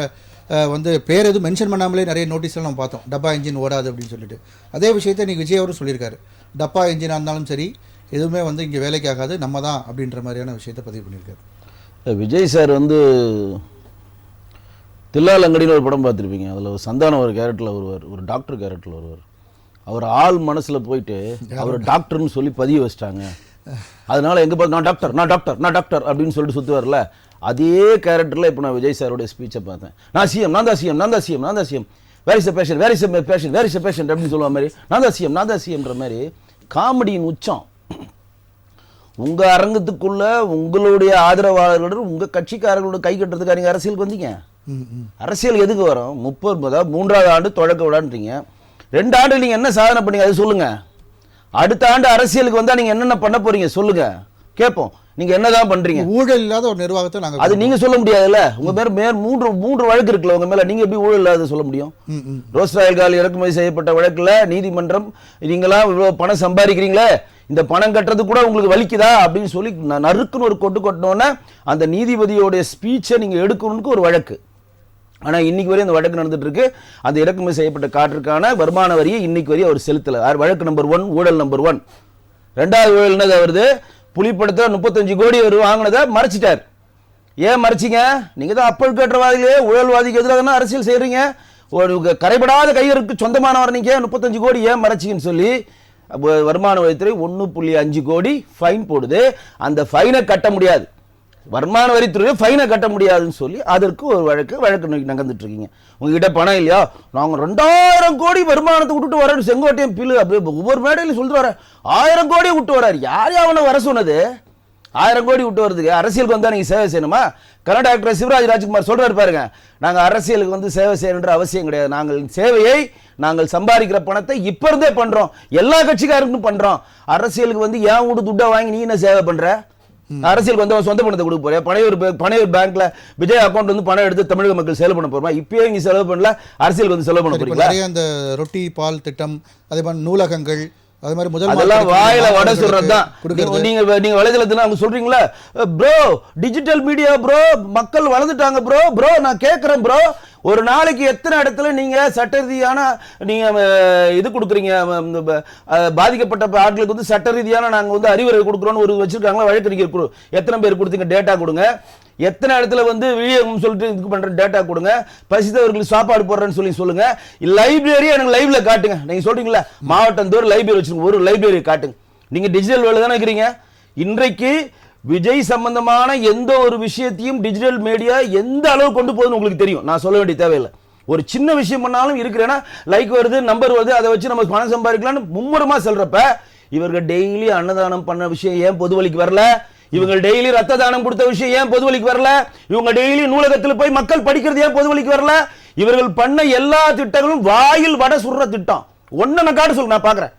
பேர் எதுவும் மென்ஷன் பண்ணாமலே நிறைய நோட்டீஸ்லாம் நம்ம பார்த்தோம், டப்பா இன்ஜின் ஓடாது அப்படின்னு சொல்லிட்டு. அதே விஷயத்தை இன்றைக்கி விஜய் அவரும் சொல்லியிருக்காரு, டப்பா இன்ஜினாக இருந்தாலும் சரி எதுவுமே இங்கே வேலைக்கு ஆகாது, நம்ம தான் அப்படின்ற மாதிரியான விஷயத்தை பதிவு பண்ணியிருக்காரு. விஜய் சார் தில்லாலங்கடின்னு ஒரு படம் பார்த்துருப்பீங்க, அதில் ஒரு சந்தானம் ஒரு கேரக்டரில் வருவார், ஒரு டாக்டர் கேரக்டரில் வருவார். அவர் ஆள் மனசில் போயிட்டு அவர் டாக்டர்னு சொல்லி பதிய வச்சிட்டாங்க. அதனால எங்கே பார்த்து நான் டாக்டர் நான் டாக்டர் நான் டாக்டர் அப்படின்னு சொல்லிட்டு சுற்றுவார்ல, அதே கேரக்டரில் இப்போ நான் விஜய் சாரோடைய ஸ்பீச்சை பார்த்தேன். நான் சிஎம், நான் தான் சிஎம், நான் தான் சிஎம், நான் தான் CM, where is a patient, where is a patient, where is a patient அப்படின்னு சொல்லுவா மாதிரி, நான் தான் சிஎம், நான் தான் சிஎம்ன்ற மாதிரி காமெடியின் உச்சம். உங்கள் அரங்கத்துக்குள்ள உங்களுடைய ஆதரவாளர்களுடன் உங்கள் கட்சிக்காரர்களோட கை கட்டுறதுக்காக நீங்கள் அரசியலுக்கு வந்தீங்க. அரசியல் எதுக்கு வரும்? 3வது ஆண்டு தொடக்க விடான்றீங்க. 2 ஆண்டு நீங்கள் என்ன சாதனை பண்ணீங்க அது சொல்லுங்க. அடுத்த ஆண்டு அரசியலுக்கு வந்தால் நீங்கள் என்னென்ன பண்ண போறீங்க சொல்லுங்க, கேட்போம். நீங்க என்னதான் பண்றீங்க? ஊழல் இல்லாத ஒரு நிர்வாகத்தை நாங்க, அது நீங்க சொல்ல முடியாதுல்ல. உங்க மேல மூன்று வழக்கு இருக்குல்ல, உங்க மேல நீங்க எப்படி ஊழல் இல்லாத சொல்ல முடியும்? ரோஸ் ராயல் கால் இறக்குமதி செய்யப்பட்ட வழக்குல நீதிமன்றம் நீங்களாம் இவ்வளவு பணம் சம்பாதிக்கிறீங்களே, இந்த பணம் கட்டுறது கூட உங்களுக்கு வலிக்குதா அப்படின்னு சொல்லி நறுக்குன்னு ஒரு கொட்டோன்னே அந்த நீதிபதியோடைய ஸ்பீச்சை நீங்க எடுக்கணும்னு ஒரு வழக்கு. ஆனா இன்னைக்கு வரையும் அந்த வழக்கு நடந்துட்டு இருக்கு. அந்த இறக்குமதி செய்யப்பட்ட காற்றுக்கான வருமான வரியை இன்னைக்கு வரையும் அவர் செலுத்தல. வழக்கு நம்பர் 1, ஊழல் நம்பர் 1. 2வது ஊழல் என்னது? அவருது புலிப்படத்தை 35 கோடி அவர் வாங்கினதை மறைச்சிட்டார். ஏன் மறைச்சிங்க? நீங்க தான் அப்பல் கட்டுறவாதிகளே ஊழல்வாதிக்கு எதிராக அரசியல் செய்யறீங்க. ஒரு கரைபடாத கையருக்கு சொந்தமானவர் நீங்க 35 கோடி ஏன் மறைச்சிங்கன்னு சொல்லி வருமான வரித்துறை 1.5 கோடி ஃபைன் போடுது. அந்த ஃபைனை கட்ட முடியாது, வருமான வரித்துறை ஃபைனை கட்ட முடியாதுன்னு சொல்லி அதற்கு ஒரு வழக்கு நகர்ந்துட்டு இருக்கீங்க. உங்ககிட்ட பணம் இல்லையா, நாங்கள் 2000 கோடி வருமானத்தை விட்டுட்டு வர செங்கோட்டையன் பில்லு அப்படியே ஒவ்வொரு மேடையில சொல்லிட்டு வர 1000 கோடி விட்டு வர்றாரு. யார் அவனை வர சொன்னது? 1000 கோடி விட்டு வருதுக்கு அரசியலுக்கு வந்தா நீங்க சேவை செய்யணுமா? கர்நாடக டாக்டர் சிவராஜ் ராஜ்குமார் சொல்றாரு பாருங்க, நாங்க அரசியலுக்கு வந்து சேவை செய்யணுன்ற அவசியம் கிடையாது, நாங்கள் சேவையை நாங்கள் சம்பாதிக்கிற பணத்தை இப்ப இருந்தே பண்றோம், எல்லா கட்சிக்காரங்களும் பண்றோம். அரசியலுக்கு வந்து ஏன் வீடு துட்டா வாங்கி நீ என்ன சேவை பண்ற? அரசியலுக்கு வந்து சொந்த பணத்தை கொடுக்க போறியா? பனையூர் பேங்க்ல விஜய் அக்கௌண்ட் வந்து பணம் எடுத்து தமிழக மக்கள் செலவு பண்ண போறோமா? இப்பயே இங்க செலவு பண்ணல, அரசியலுக்கு வந்து செலவு பண்ண போறீங்களா? அந்த ரொட்டி பால் திட்டம், அதே மாதிரி நூலகங்கள், அது மாதிரி முதல் அதெல்லாம் வாயில வட சொல்றதுதான். நீங்க வலைதளத்துல அவங்க சொல்றீங்களா ப்ரோ டிஜிட்டல் மீடியா ப்ரோ, மக்கள் வளர்ந்துட்டாங்க ப்ரோ நான் கேட்கிறேன் ப்ரோ, ஒரு நாளைக்கு எத்தனை இடத்துல நீங்க சட்ட ரீதியான நீங்க இது கொடுக்குறீங்க, பாதிக்கப்பட்ட ஆட்களுக்கு வந்து சட்ட ரீதியான நாங்க வந்து அறிவுரை கொடுக்குறோம்னு ஒரு வச்சிருக்காங்களா வழக்கறிஞர், எத்தனை பேர் கொடுத்தீங்க டேட்டா கொடுங்க, எத்தனை இடத்துல வந்து விழியம் சொல்லிட்டு இதுக்கு பண்ற டேட்டா கொடுங்க, பசித்தவர்களுக்கு சாப்பாடு போடுறேன்னு சொல்லி சொல்லுங்க, லைப்ரரி எனக்கு லைவ்ல காட்டுங்க. நீங்க சொல்றீங்களா மாவட்டம் தோறும் லைப்ரரி வச்சிருங்க, ஒரு லைப்ரரி காட்டுங்க. நீங்க டிஜிட்டல் வேலை தானே இருக்கிறீங்க. இன்றைக்கு விஜய் சம்பந்தமான எந்த ஒரு விஷயத்தையும் டிஜிட்டல் மீடியா எந்த அளவு கொண்டு போகுதுன்னு உங்களுக்கு தெரியும், நான் சொல்ல வேண்டிய தேவையில்லை. ஒரு சின்ன விஷயம் பண்ணாலும் இருக்கிறேன்னா லைக் வருது, நம்பர் வருது, அதை வச்சு நம்ம பணம் சம்பாதிக்கலாம்னு மும்முரமா சொல்றப்ப இவர்கள் டெய்லி அன்னதானம் பண்ண விஷயம் ஏன் பொது வழிக்கு வரல? இவங்க டெய்லி ரத்த தானம் கொடுத்த விஷயம் ஏன் பொது வழிக்கு வரல? இவங்க டெய்லி நூலகத்தில் போய் மக்கள் படிக்கிறது ஏன் பொது வழிக்கு வரல? இவர்கள் பண்ண எல்லா திட்டங்களும் வாயில் வட சுடுற திட்டம். ஒன்னு நான் காட்ட சொல்ல நான் பாக்குறேன்.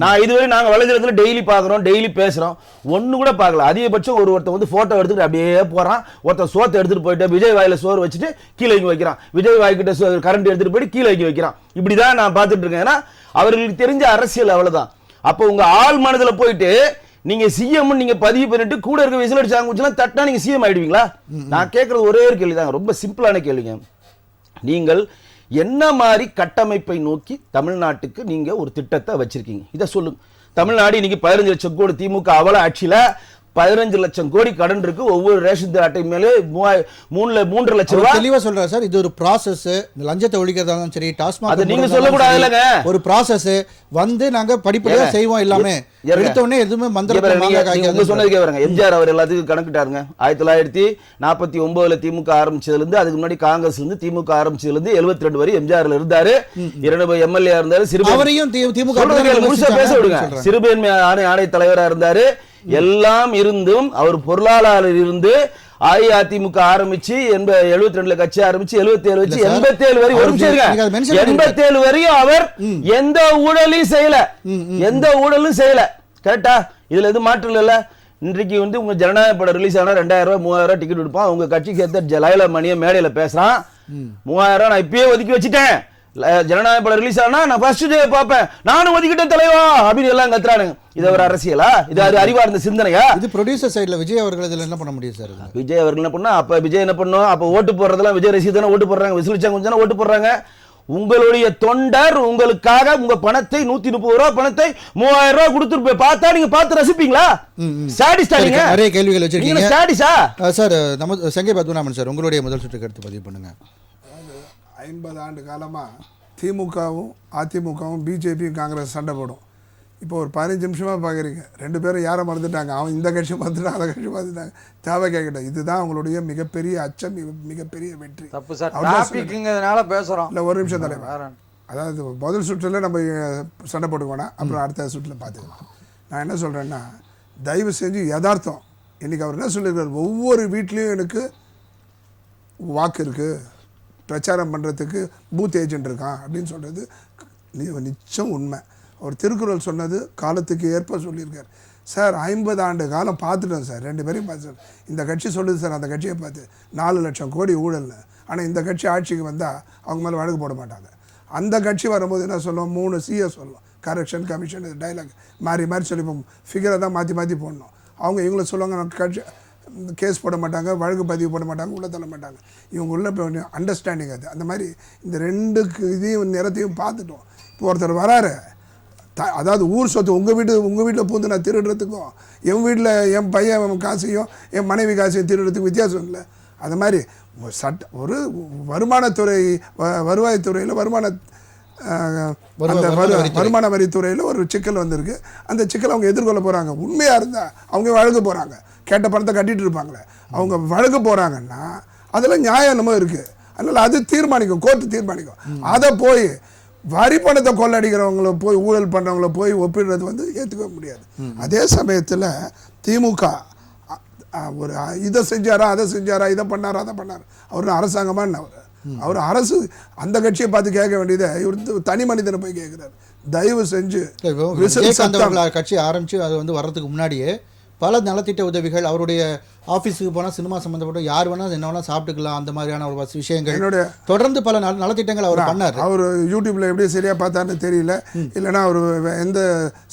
நான் இதுவரை நாங்க வலைதளத்துல டெய்லி பாக்குறோம், டெய்லி பேசுறோம், ஒண்ணு கூட பார்க்கல. அதிகபட்சம் ஒருத்தன் வந்து போட்டோ எடுத்துட்டு அப்படியே போறான், ஒருத்தன் சோத்தை எடுத்துட்டு போயிட்டு விஜய் வாயில சோறு வச்சுட்டு கீழே வைக்க வைக்கிறான், விஜய் வாய்க்கிட்ட கரண்ட் எடுத்துட்டு போயிட்டு கீழே வைக்க வைக்கிறான். இப்படிதான் நான் பார்த்துட்டு இருக்கேன். ஏன்னா அவர்களுக்கு தெரிஞ்ச அரசியல் அவ்வளவுதான். அப்போ உங்க ஆள் மனதுல போயிட்டு நீங்க சிஎம் நீங்க பதிவு பண்ணிட்டு கூட இருக்க விசில் அடிச்சாங்க தட்டா நீங்க சிஎம் ஆயிடுவீங்களா? நான் கேட்கறது ஒரே ஒரு கேள்விதாங்க, ரொம்ப சிம்பிளான கேள்விங்க. நீங்கள் என்ன மாதிரி கட்டமைப்பை நோக்கி தமிழ்நாட்டுக்கு நீங்க ஒரு திட்டத்தை வச்சிருக்கீங்க, இதை சொல்லுங்க. தமிழ்நாடு இன்னைக்கு 15 லட்சம் கோடி, திமுக அவல ஆட்சியில 15 லட்சம் கோடி கடன் இருக்கு. ஒவ்வொரு ரேஷன் அட்டை மேலே 3 லட்சம் ரூபாய் தெளிவா சொல்றாரு சார். இது ஒரு ப்ராசஸ், லஞ்சத்தை ஒழிக்கிறதா சரி, டாஸ்மாக் அது நீங்க சொல்ல கூடாது இல்லங்க, ஒரு ப்ராசஸ் வந்து நாங்க படிப்படியா செய்வோம். எல்லாமே எடுத்த உடனே எதுவுமே நீங்க சொன்னதுக்கே வரங்க. எம்ஜிஆர் அவர் எல்லாத்துக்கும் கணக்கிட்டாருங்க. 1949 திமுக ஆரம்பிச்சதுல இருந்து, அதுக்கு முன்னாடி காங்கிரஸ்ல இருந்து திமுக ஆரம்பிச்சதுல இருந்து 72 வரை எம்ஜிஆர்ல இருந்தாரு. 2 எம்எல்ஏ இருந்தாரு. சிறுபெரும் திமுக பேச விடுங்க. சிறுபெரும் ஆணை தலைவரா இருந்தாரு. எல்லாம் இருந்தும் அவர் பொருளாளர் இருந்து அஇஅதிமுக ஆரம்பிச்சு 72 கட்சி ஆரம்பிச்சு 77 வச்சு 87 வரை ஒரு நிமிஷம் 87 வரையும் அவர் எந்த ஊழலையும் செய்யல, எந்த ஊழலும் செய்யல. கரெக்டா? இதுல எது மாற்றம் இல்ல. இன்றைக்கு வந்து உங்க ஜனநாயக படம் ரிலீஸ் ஆனா 2000 ரூபாய் 3000 ரூபாய் டிக்கெட் எடுப்பான். உங்க கட்சிக்கு சேர்த்த லைலா மணியை மேடையில பேசுறான், 3000 ரூபாய் நான் இப்பயே ஒதுக்கி வச்சுட்டேன், ஜனநாயக படம் ரிலீஸ் ஆனா நான் ஃபர்ஸ்ட் டே பாப்பேன், நானும் ஒதுக்கிட்டேன் தலைவா அப்படின்னு எல்லாம் கத்துறானுங்க. இது ஒரு அரசியலா? இது அறிவார்ந்த சிந்தனையா? இது ப்ரொடியூசர் சைடுல விஜய் அவர்கள் இதுல என்ன பண்ண முடியும் சார்? விஜய் அவர்கள் என்ன பண்ணா, அப்ப விஜய் என்ன பண்ணும், அப்ப ஓட்டு போடுறதெல்லாம் விஜய் ரசிகர் தானே ஓட்டு போடுறாங்க, விசிலிச்சாங்க கொஞ்சம் ஓட்டு போடுறாங்க. உங்களுடைய தொண்டர் உங்களுக்காக உங்க பணத்தை 130 ரூபாய் பணத்தை 3000 ரூபாய் கொடுத்து பார்த்தா நீங்க பார்த்து ரசிப்பீங்களா? ஸ்டாடிஸ்டா? நீங்க நிறைய கேள்விகள் வச்சிருக்கீங்க. ஸ்டாடிஸா சார்? நம்ம செங்கை பத்மநாபன் சார், உங்களுடைய முதல் சுற்று கருத்து பதிவு பண்ணுங்க. 50 ஆண்டு காலமாக திமுகவும் அதிமுகவும் பிஜேபியும் காங்கிரஸ் சண்டை போடும். இப்போ ஒரு 15 நிமிஷமாக பார்க்குறீங்க, 2 பேரும் யாரை மறந்துட்டாங்க, அவன் இந்த கட்சி மறந்துட்டான், அந்த கட்சி மறந்துட்டாங்க, தேவை கேட்கட்ட. இதுதான் அவங்களுடைய மிகப்பெரிய அச்சம், மிகப்பெரிய வெற்றி. தப்பு சார், டாபிக்ங்கிறதுனால பேசுகிறோம். இல்லை ஒரு நிமிஷம் தலைவர், அதாவது முதல் சுற்றில் நம்ம சண்டை போட்டுக்கோனா, அப்புறம் அடுத்த சுற்றில் பார்த்துக்கலாம். நான் என்ன சொல்கிறேன்னா, தயவு செஞ்சு யதார்த்தம். இன்றைக்கி அவர் என்ன சொல்லியிருக்கார், ஒவ்வொரு வீட்லேயும் எனக்கு வாக்கு இருக்குது, பிரச்சாரம் பண்ணுறதுக்கு பூத் ஏஜென்ட் இருக்கான் அப்படின்னு சொல்கிறது நிச்சயம் உண்மை. அவர் திருக்குறள் சொன்னது காலத்துக்கு ஏற்ப சொல்லியிருக்கார் சார். 50 ஆண்டு காலம் பார்த்துட்டோம் சார், 2 பேரையும் பார்த்து சார். இந்த கட்சி சொல்லுது சார், அந்த கட்சியை பார்த்து 4 லட்சம் கோடி ஊழல்னு. ஆனால் இந்த கட்சி ஆட்சிக்கு வந்தால் அவங்க மேலே வழக்கு போட மாட்டாங்க. அந்த கட்சி வரும்போது என்ன சொல்லுவோம், 3 சிஏ சொல்லுவோம், கரெக்ஷன் கமிஷன், இது டைலாக் மாறி மாறி சொல்லிப்போம், ஃபிகரை தான் மாற்றி மாற்றி போடணும். அவங்க இவங்களை சொல்லுவாங்க, நம்ம கட்சி கேஸ் போட மாட்டாங்க, வழக்கு பதிவு போட மாட்டாங்க, உள்ளே தள்ள மாட்டாங்க. இவங்க உள்ள அண்டர்ஸ்டாண்டிங் அது. அந்த மாதிரி இந்த 2 இதையும் நிறத்தையும் பார்த்துட்டோம். இப்போ ஒருத்தர் வராரு, அதாவது ஊர் சொத்து உங்கள் வீட்டில் பூந்து நான் திருடுறதுக்கும் என் வீட்டில் என் பையன் காசையும் என் மனைவி காசையும் திருடுறதுக்கும் வித்தியாசம் இல்லை. அது மாதிரி ஒரு வருமானத்துறை வருவாய்த்துறையில் வருமான வரித்துறையில் ஒரு சிக்கல் வந்திருக்கு. அந்த சிக்கல் அவங்க எதிர்கொள்ள போகிறாங்க. உண்மையாக இருந்தால் அவங்க வழங்க போகிறாங்க. கேட்ட பணத்தை கட்டிட்டு இருப்பாங்களே, அவங்க வழங்க போகிறாங்கன்னா அதில் நியாயம் என்னமோ இருக்குது. அதனால் அது தீர்மானிக்கும், கோர்ட்டு தீர்மானிக்கும். அதை போய் வரி பணத்தை கொள்ளடிக்கிறவங்கள போய் ஊழல் பண்ணுறவங்கள போய் ஒப்பிடுறது வந்து ஏற்றுக்க முடியாது. அதே சமயத்தில் திமுக ஒரு இதை செஞ்சாரா அதை செஞ்சாரா, இதை பண்ணாரா அதை பண்ணார், அவர் அரசாங்கமான அவர் அரசு அந்த கட்சியை பார்த்து கேட்க வேண்டியதை இவர் தனி மனிதனை போய் கேட்குறாரு. தயவு செஞ்சு கட்சி ஆரம்பிச்சு அது வந்து வர்றதுக்கு முன்னாடியே பல நலத்திட்ட உதவிகள், அவருடைய ஆஃபீஸுக்கு போனால் சினிமா சம்மந்தப்பட்ட யார் வேணால் என்ன வேணால் சாப்பிட்டுக்கலாம், அந்த மாதிரியான ஒரு விஷயங்கள் என்னுடைய தொடர்ந்து பல நலத்திட்டங்கள் அவர் பண்ணார். அவர் யூடியூப்பில் எப்படி சரியாக பார்த்தாருன்னு தெரியல, இல்லைன்னா அவர் எந்த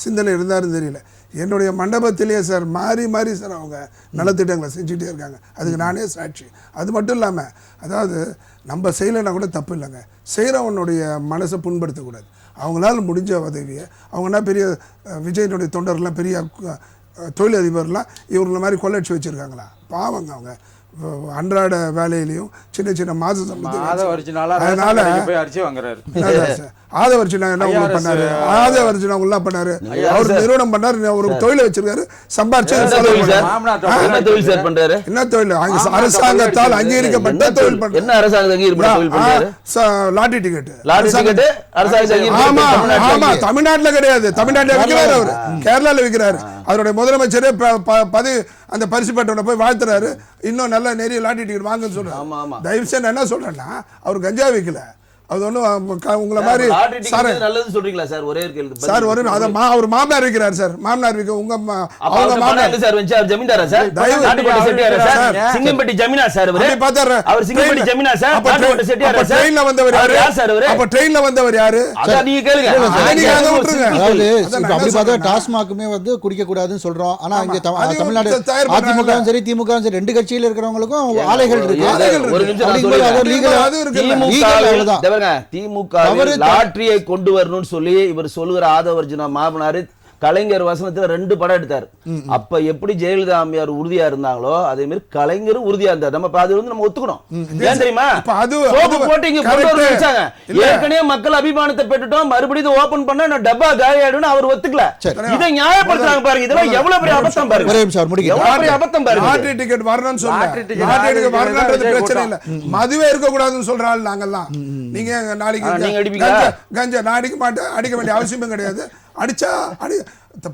சிந்தனை இருந்தாருன்னு தெரியல. என்னுடைய மண்டபத்திலேயே சார் மாறி மாறி சார் அவங்க நலத்திட்டங்களை செஞ்சுட்டே இருக்காங்க. அதுக்கு நானே சாட்சி. அது மட்டும் இல்லாமல் அதாவது நம்ம செய்யலைன்னா கூட தப்பு இல்லைங்க, செய்கிறவனுடைய மனசை புண்படுத்தக்கூடாது. அவங்களால முடிஞ்ச உதவியை அவங்கன்னா பெரிய விஜயனுடைய தொண்டர்லாம் பெரிய தொழிலதிபர்லாம் இவங்கள மாதிரி கொள்ளடிச்சு வச்சுருக்காங்களா? பாவங்க அவங்க அன்றாட வேலையிலையும் சின்ன சின்ன மாச சம்பளம். அதனால ஆதவர்ச்சினா என்ன பண்ணாரு, ஆதவர்ச்சினா என்ன பண்ணாரு, அவர் நிறுவனம் பண்ணாரு, ஒரு தொழிலை வச்சிருக்காரு, சம்பாரிச்சு என்ன தொழில், அரசாங்கத்தால் அங்கீகரிக்கப்பட்ட தொழில் பண்றாரு. Lottery ticket. ஆமா ஆமா, தமிழ்நாட்டுல கிடையாது, தமிழ்நாட்டுல விற்கிறாரு அவரு, கேரளால விற்கிறாரு. அவருடைய முதலமைச்சரே அந்த பரிசு பெற்றவனை போய் வாழ்த்துறாரு, இன்னும் நல்ல நிறைய லாட்டரி டிக்கெட் வாங்குன்னு சொல்றாரு. தயவு செய்து என்ன சொல்றேன்னா, அவர் கஞ்சா விற்கல, அது ஒன்றும் உங்களை மாதிரி சார் நல்லது சொல்றீங்களா சார்? ஒரே சார் ஒரு அவர் மாமனார் இருக்கிறார் சார், மாமனார் இருக்க உங்க அவங்க மாமனார் சார் வெஞ்சார் ஜமீன்தாரா சார், நாட்டுப்பட்டி செட்டியாரா சார், சிங்கம்பட்டி ஜமீனா சார், அவரே பார்த்தாரு, அவர் சிங்கம்பட்டி ஜமீனா சார், நாட்டுப்பட்டி செட்டியாரா சார். ட்ரெயின்ல வந்தவர் யார் சார்? அவரே அப்ப ட்ரெயின்ல வந்தவர் யாரு? அத நீங்க கேளுங்க, நீங்க அத விட்டுருங்க. அதாவது அப்படி பார்த்தா டாஸ்மாக்குமே வந்து குடிக்க கூடாதுன்னு சொல்றோம். ஆனா இங்க தமிழ்நாடு அதிமுகவும் சரி திமுகவும் சரி ரெண்டு கட்சியில இருக்கிறவங்களுக்கும் ஆலைகள் இருக்கு. ஒரு நிமிஷம், அது லீகல். திமுக லாட்டரியை கொண்டு வரணும்னு சொல்லி இவர் சொல்லுகிற ஆதவர்ஜுனா மாமனாரு கலைஞர் வசனத்துல 2 படம் எடுத்தார். அப்ப எப்படி ஜெயலலிதா அம்மையார் உறுதியா இருந்தாங்களோ அதே மாதிரி கலைஞர் உறுதியா இருந்தார். நம்ம அது வந்து நம்ம ஒத்துக்கணும். ஏன் தெரியுமா? ஏற்கனவே மக்கள் அபிமானத்தை பெற்றுட்டோம், மறுபடியும் ஓபன் பண்ணா நான் டப்பா காலி ஆயிடும் அவர் ஒத்துக்கல. இதை நியாயப்படுத்துறாங்க பாருங்க. இதெல்லாம் எவ்வளவு பெரிய அபத்தம் பாருங்க, எவ்வளவு பெரிய அபத்தம் பாருங்க. லாட்டரி டிக்கெட் வரணும்னு சொல்றாங்க, லாட்டரி டிக்கெட் வரணும்ன்றது பிரச்சனை இல்ல, மதுவே இருக்க கூடாதுன்னு சொல்றாங்க. நாங்கெல்லாம் நீங்க நாளைக்கு கஞ்சா நான் அடிக்க மாட்டேன், அடிக்க வேண்டிய அவசியமும் கிடையாது. அடிச்சா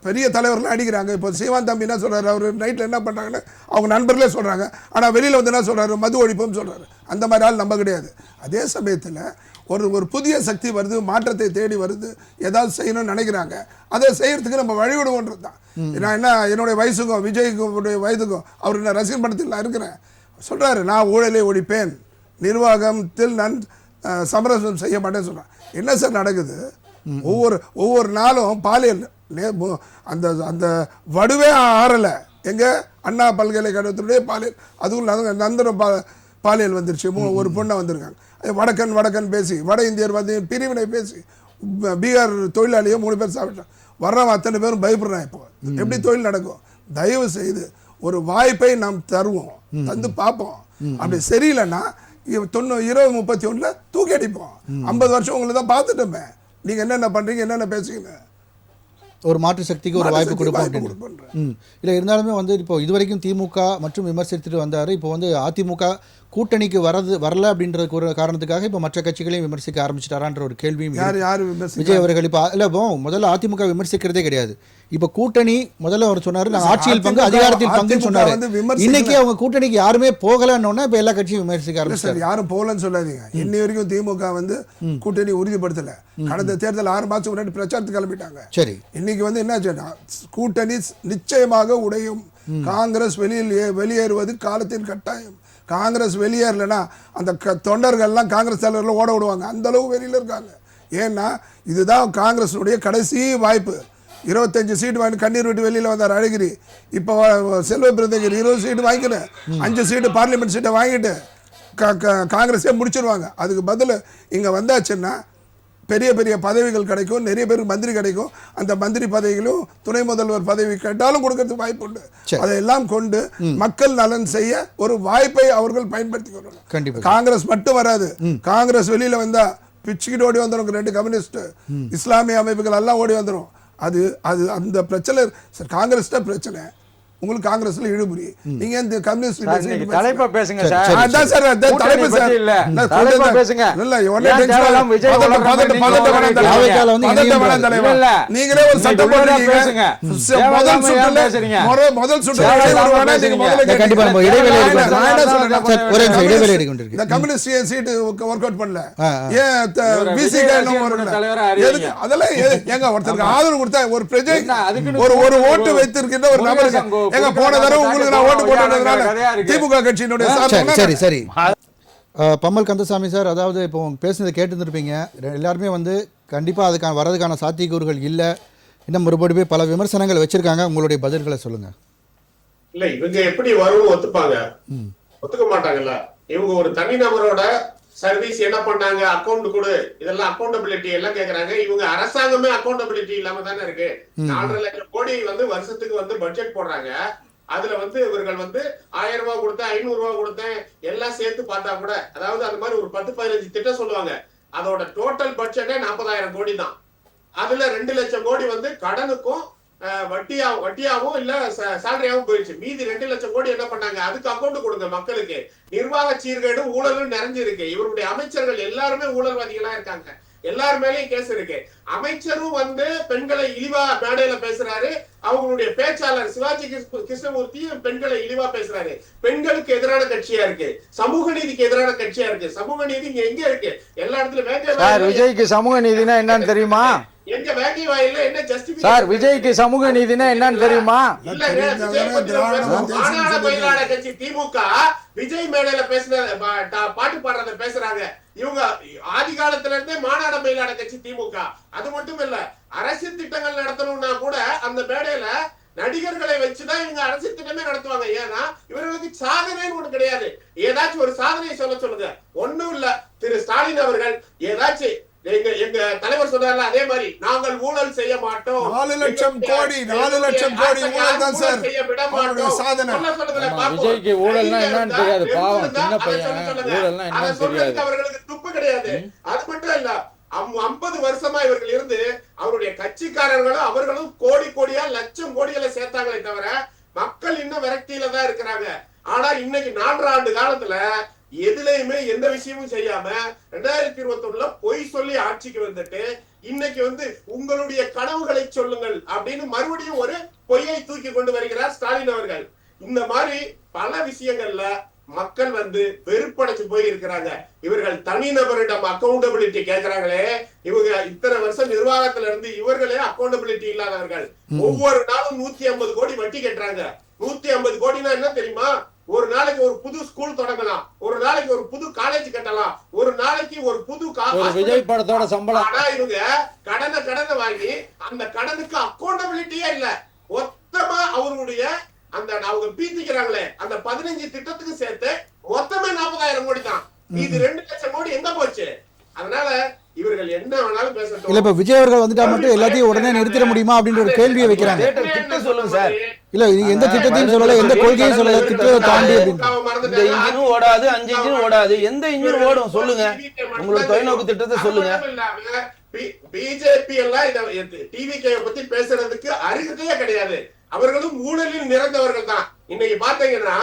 பெரிய தலைவர்லாம் அடிக்கிறாங்க. இப்போ சீவான் தம்பி என்ன சொல்றாரு, அவர் நைட்ல என்ன பண்றாங்கன்னு அவங்க நண்பர்களே சொல்றாங்க. ஆனா வெளியில வந்து என்ன சொல்றாரு, மது ஒழிப்புன்னு சொல்றாரு. அந்த மாதிரி ஆள் நம்ம கிடையாது. அதே சமயத்தில் ஒரு புதிய சக்தி வருது, மாற்றத்தை தேடி வருது, ஏதாவது செய்யணும்னு நினைக்கிறாங்க. அதை செய்யறதுக்கு நம்ம வழிவிடுவோன்றது தான். நான் என்ன என்னுடைய வயசுக்கும் விஜய்க்கு வயதுக்கும் அவர் என்ன ரசிகர் படத்தில் நான் இருக்கிறேன் சொல்றாரு, நான் ஊழலை ஒழிப்பேன், நிர்வாகத்தில் நான் சமரசம் செய்ய மாட்டேன்னு சொல்றேன். என்ன சார் நடக்குது? ஒவ்வொரு நாளும் பாலியல் அந்த அந்த வடுவே ஆறலை. எங்க அண்ணா பல்கலைக்கழகத்தினுடைய பாலியல், அதுவும் நந்தனம் பாலியல் வந்துருச்சு. ஒரு பொண்ணை வந்திருக்காங்க, வடக்கன் பேசி, வட இந்தியர் வந்து பிரிவினை பேசி பீகார் தொழிலாளியை 3 பேர் சாப்பிட்டாங்க. வர்றவன் அத்தனை பேரும் பயப்படுறான். இப்போ எப்படி தொழில் நடக்கும்? தயவு செய்து ஒரு வாய்ப்பை நாம் தருவோம், தந்து பார்ப்போம். அப்படி சரியில்லைன்னா 2031 தூக்கி அடிப்போம். 50 வருஷம் உங்களை தான் பார்த்துட்டோமே, நீங்க என்னென்ன பண்றீங்க, என்னென்ன பேசுறீங்க, ஒரு மாற்று சக்திக்கு ஒரு வாய்ப்பு கொடுப்போம். இல்லை இருந்தாலுமே வந்து இப்போ இதுவரைக்கும் திமுக மற்றும் விமர்சித்துட்டு வந்தார். இப்போ வந்து அதிமுக கூட்டணிக்கு வரல அப்படின்ற ஒரு காரணத்துக்காக இப்போ மற்ற கட்சிகளையும் விமர்சிக்க ஆரம்பிச்சிட்டாரான்ற ஒரு கேள்வியும் விஜய் அவர்கள் இப்போ இல்லை. இப்போ முதல்ல அதிமுக விமர்சிக்கிறதே கிடையாது. இப்போ கூட்டணி முதல்ல அவர் சொன்னாரு, நாங்கள் ஆட்சியில் பங்கு அதிகாரத்தில் பங்குன்னு சொன்னாரு. இன்னைக்கு அவங்க கூட்டணிக்கு யாருமே போகலன்னு இப்போ எல்லா கட்சியும் விமர்சிக்க ஆரம்பிச்சாரு. யாரும் போகலன்னு சொல்லாதீங்க. இன்னி வரைக்கும் திமுக வந்து கூட்டணி உறுதிப்படுத்தல. கடந்த தேர்தல் 6 மாசம் முன்னாடி பிரச்சாரத்துக்கு கிளம்பிட்டாங்க. சரி, இன்னைக்கு வந்து என்ன கூட்டணி நிச்சயமாக உடையும். காங்கிரஸ் வெளியேறுவது காலத்தின் கட்டாயம். காங்கிரஸ் வெளியேறலைன்னா அந்த தொண்டர்கள்லாம் காங்கிரஸ் தலைவர்கள் ஓட விடுவாங்க. அந்த அளவு வெளியில் இருக்காங்க. ஏன்னா இதுதான் காங்கிரஸுடைய கடைசி வாய்ப்பு. 25 சீட்டு வாங்கி கண்ணீர் விட்டு வெளியில் வந்தார் அழகிரி. இப்போ செல்வ பிறந்தகிரி 20 சீட்டு வாங்கிக்கிறேன், 5 சீட்டு பார்லிமெண்ட் சீட்டை வாங்கிட்டு காங்கிரஸே முடிச்சிருவாங்க. அதுக்கு பதில் இங்கே வந்தாச்சுன்னா பெரிய பெரிய பதவிகள் கிடைக்கும், நிறைய பேருக்கு மந்திரி கிடைக்கும். அந்த மந்திரி பதவிகளும் துணை முதல்வர் பதவி கேட்டாலும் கொடுக்கறதுக்கு வாய்ப்பு உண்டு. அதையெல்லாம் கொண்டு மக்கள் நலன் செய்ய ஒரு வாய்ப்பை அவர்கள் பயன்படுத்திக் கொள்ளணும். காங்கிரஸ் மட்டும் வராது. காங்கிரஸ் வெளியில வந்தா பிச்சுக்கிட்டு ஓடி வந்துடும். 2 கம்யூனிஸ்ட் இஸ்லாமிய அமைப்புகள் எல்லாம் ஓடி வந்துடும். அது அது அந்த பிரச்சனை சார். காங்கிரஸ் தான் பிரச்சனை. உங்களுக்கு காங்கிரஸ்ல இழுபறி. நீங்க இந்த கம்யூனிஸ்ட் தலைப்பா பேசுங்க சார். அதான் சார் தலைப்பு சார் இல்ல தலைப்பா பேசுங்க. இல்ல ஒண்ணே டென்ஷன் விஜய் நீங்களே ஒரு சட்டம் போடுறீங்க. முதல் சுற்று கண்டிப்பா நம்ம இடைவேளை எடுக்கணும். இந்த கம்யூனிஸ்ட் சீட் வொர்க் அவுட் பண்ணல. ஏன் பிசிகே அதெல்லாம் எங்க ஒருத்தருக்கு ஆதரவு கொடுத்தா ஒரு பிரஜை ஒரு ஓட்டு வைத்திருக்கின்ற ஒரு நபருக்கு எங்க போன தடவை உங்களுக்கு நான் ஓட்டு போட்டதுனால திமுக கட்சியினுடைய சரி சரி பம்மல் கந்தசாமி சார், அதாவது இப்போ பேசுனதை கேட்டுருப்பீங்க. எல்லாருமே வந்து கண்டிப்பா அதுக்கான வரதுக்கான சாத்தியக்கூறுகள் இல்ல, இன்னும் மறுபடியும் பல விமர்சனங்கள் வச்சிருக்காங்க. உங்களுடைய பதில்களை சொல்லுங்க. இல்ல இவங்க எப்படி வரும்னு ஒத்துப்பாங்க? ஒத்துக்க மாட்டாங்கல்ல. இவங்க ஒரு தனிநபரோட சர்வீஸ் என்ன பண்ணாங்க, அக்கௌண்ட் கொடு, இதெல்லாம் அக்கௌண்டபிலிட்டி எல்லாம் கேக்குறாங்க. இவங்க அரசாங்கமே அக்கௌண்டபிலிட்டி இல்லாம தானே இருக்கு. 4.5 லட்சம் கோடி வந்து வருஷத்துக்கு வந்து பட்ஜெட் போடுறாங்க. அதுல வந்து இவர்கள் வந்து 1000 ரூபாய் கொடுத்தேன், 500 ரூபாய் கொடுத்தேன், எல்லாம் சேர்த்து பார்த்தா கூட, அதாவது அந்த மாதிரி ஒரு 10-15 திட்டம் சொல்லுவாங்க. அதோட டோட்டல் பட்ஜெட்டே 40,000 கோடி தான். அதுல 2 லட்சம் கோடி வந்து கடனுக்கும் வட்டியாவும் இல்ல சேலரியாவும் போயிடுச்சு. மீதி 2 லட்சம் கோடி என்ன பண்ணாங்க, அதுக்கு அக்கௌண்ட் கொடுங்க மக்களுக்கு. நிர்வாக சீர்கேடும் ஊழலும் நிறைஞ்சிருக்கு. இவருடைய அமைச்சர்கள் எல்லாருமே ஊழல்வாதிகளா இருக்காங்க. எல்லார் மேலயும் கேஸ் இருக்கு. அமைச்சரும் வந்து பெண்களை இழிவா மேடையில பேசுறாரு. அவங்களுடைய பேச்சாளர் சிவாஜி கிருஷ்ணமூர்த்தியும் பெண்களை இழிவா பேசுறாரு. பெண்களுக்கு எதிரான கட்சியா இருக்கு, சமூக நீதிக்கு எதிரான கட்சியா இருக்கு. சமூக நீதி இங்க எங்க இருக்கு? எல்லா இடத்துலயும் விஜய்க்கு சமூக நீதினா என்னன்னு தெரியுமா? எங்க வேங்கி வாயில என்ன ஜஸ்டிஃபிகேஷன்? சார் விஜய்க்கு சமூக நீதினா என்னன்னு தெரியுமா? மாநாட மயிலாட கட்சி திமுக விஜய் மேடையில பேசுற பாட்டு பாடுறத பேசுறாங்க. இவங்க ஆதி காலத்துல இருந்தே மாநாட மயிலாட கட்சி திமுக. அது மட்டும் இல்ல, அரசியல் திட்டங்கள் நடத்தணும்னா கூட அந்த மேடையில நடிகர்களை வச்சுதான் இவங்க அரசியல் திட்டமே நடத்துவாங்க. ஏன்னா இவர்களுக்கு சாதனைன்னு ஒண்ணு கிடையாது. ஏதாச்சும் ஒரு சாதனையை சொல்லுங்க. ஒண்ணும் இல்ல, திரு ஸ்டாலின் அவர்கள் ஏதாச்சும் எங்க தலைவர் சொன்னார்ல, அதே மாதிரி நாங்கள் ஊழல் செய்ய மாட்டோம். 4 லட்சம் கோடி ஊழல் தான் சார் செய்ய விட மாட்டோம். சாதனை. விஜய்க்கு ஊழல்னா என்னன்னு தெரியாது. பாவம் சின்ன பையன். ஊழல்னா என்னன்னு தெரியாது. அவர்களுக்கு துப்பு கிடையாது. அது மட்டும் இல்ல, 50 வருஷமா இவர்கள் இருந்து அவருடைய கட்சிக்காரர்களும் அவர்களும் கோடியா லட்சம் கோடிகளை சேர்த்தாங்களே தவிர மக்கள் இன்னும் விரக்தியில தான் இருக்கிறாங்க. ஆனா இன்னைக்கு 4 ஆண்டு காலத்துல எதுலையுமே எந்த விஷயமும் செய்யாம 2021 பொய் சொல்லி ஆட்சிக்கு வந்துட்டு இன்னைக்கு வந்து உங்களுடைய கனவுகளை சொல்லுங்கள் அப்படின்னு மறுபடியும் ஒரு பொய்யை தூக்கி கொண்டு வருகிறார் ஸ்டாலின் அவர்கள். இந்த மாதிரி பல விஷயங்கள்ல மக்கள் வந்து வெறுப்படைச்சு போய் இருக்கிறாங்க. இவர்கள் தனிநபரிடம் அக்கௌண்டபிலிட்டி கேட்கிறாங்களே, இவங்க இத்தனை வருஷம் நிர்வாகத்துல இருந்து இவர்களே அக்கௌண்டபிலிட்டி இல்லாதவர்கள். ஒவ்வொரு நாளும் 150 கோடி வட்டி கட்டுறாங்க. 150 கோடினா என்ன தெரியுமா? ஒரு நாளைக்கு ஒரு புது ஸ்கூல் தொடங்கலாம், ஒரு நாளைக்கு ஒரு புது காலேஜ் கட்டலாம், ஒரு நாளைக்கு ஒரு புது விஜய் படத்தோட சம்பளம். ஆனா இவங்க கடனை வாங்கி அந்த கடனுக்கு அக்கௌண்டபிலிட்டியே இல்ல. மொத்தமா அவருடைய அந்த அவங்க பீத்திக்கிறாங்களே அந்த 15 திட்டத்துக்கு சேர்த்து மொத்தமே 40,000 கோடி தான். இது 2 லட்சம் கோடி எங்க போச்சு? அதனால இவர்கள் என்ன வேணாலும் பேசட்டும். இல்ல இப்ப விஜய் அவர்கள் வந்துட்டா மட்டும் எல்லாத்தையும் உடனே நிறுத்திட முடியுமா அப்படின்ற ஒரு கேள்வியை வைக்கிறாங்க. திட்டம் சொல்லுங்க சார். இல்ல எந்த திட்டத்தையும் சொல்லல, எந்த கொள்கையும் சொல்லல, திட்டத்தை தாண்டி இந்த இன்ஜினும் ஓடாது, 5 இன்ஜின் ஓடாது, எந்த இன்ஜின் ஓடும் சொல்லுங்க? உங்களோட தொலைநோக்கு திட்டத்தை சொல்லுங்க. பிஜேபி எல்லாம் டிவிகே பத்தி பேசுறதுக்கு அருகதையே கிடையாது. அவர்களும் ஊழலில் நிறைந்தவர்கள் தான். இன்னைக்கு பாத்தீங்கன்னா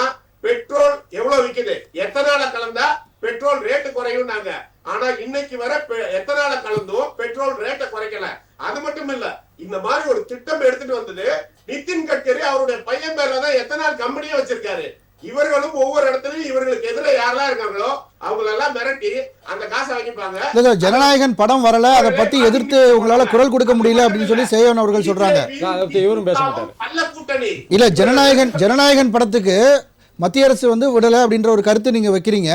பெட்ரோல் எவ்வளவு விக்குது, எத்தனால கலந்தா பெட்ரோல் ரேட்டு குறையும் நாங்க. ஆனா இன்னைக்கு வர எத்தனால கலந்தும் பெட்ரோல் ரேட்டை குறைக்கல. அது மட்டும் இல்ல, இந்த மாதிரி ஒரு திட்டம் எடுத்துட்டு வந்தது நிதின் கட்கரி அவருடைய பையன் பேர்லதான் எத்தனால் கம்பெனியே வச்சிருக்காரு. இவர்களும் ஒவ்வொரு இடத்துலயும் இவர்களுக்கு எதிர யாரெல்லாம் இருக்காங்களோ அவங்களெல்லாம் மிரட்டி அந்த காசை வாங்கிப்பாங்க. ஜனநாயகன் படம் வரல, அதை பத்தி எதிர்த்து உங்களால குரல் கொடுக்க முடியல அப்படின்னு சொல்லி சேவன் அவர்கள் சொல்றாங்க. இல்ல ஜனநாயகன் படத்துக்கு மத்திய அரசு வந்து விடல அப்படின்ற ஒரு கருத்து நீங்க வைக்கிறீங்க.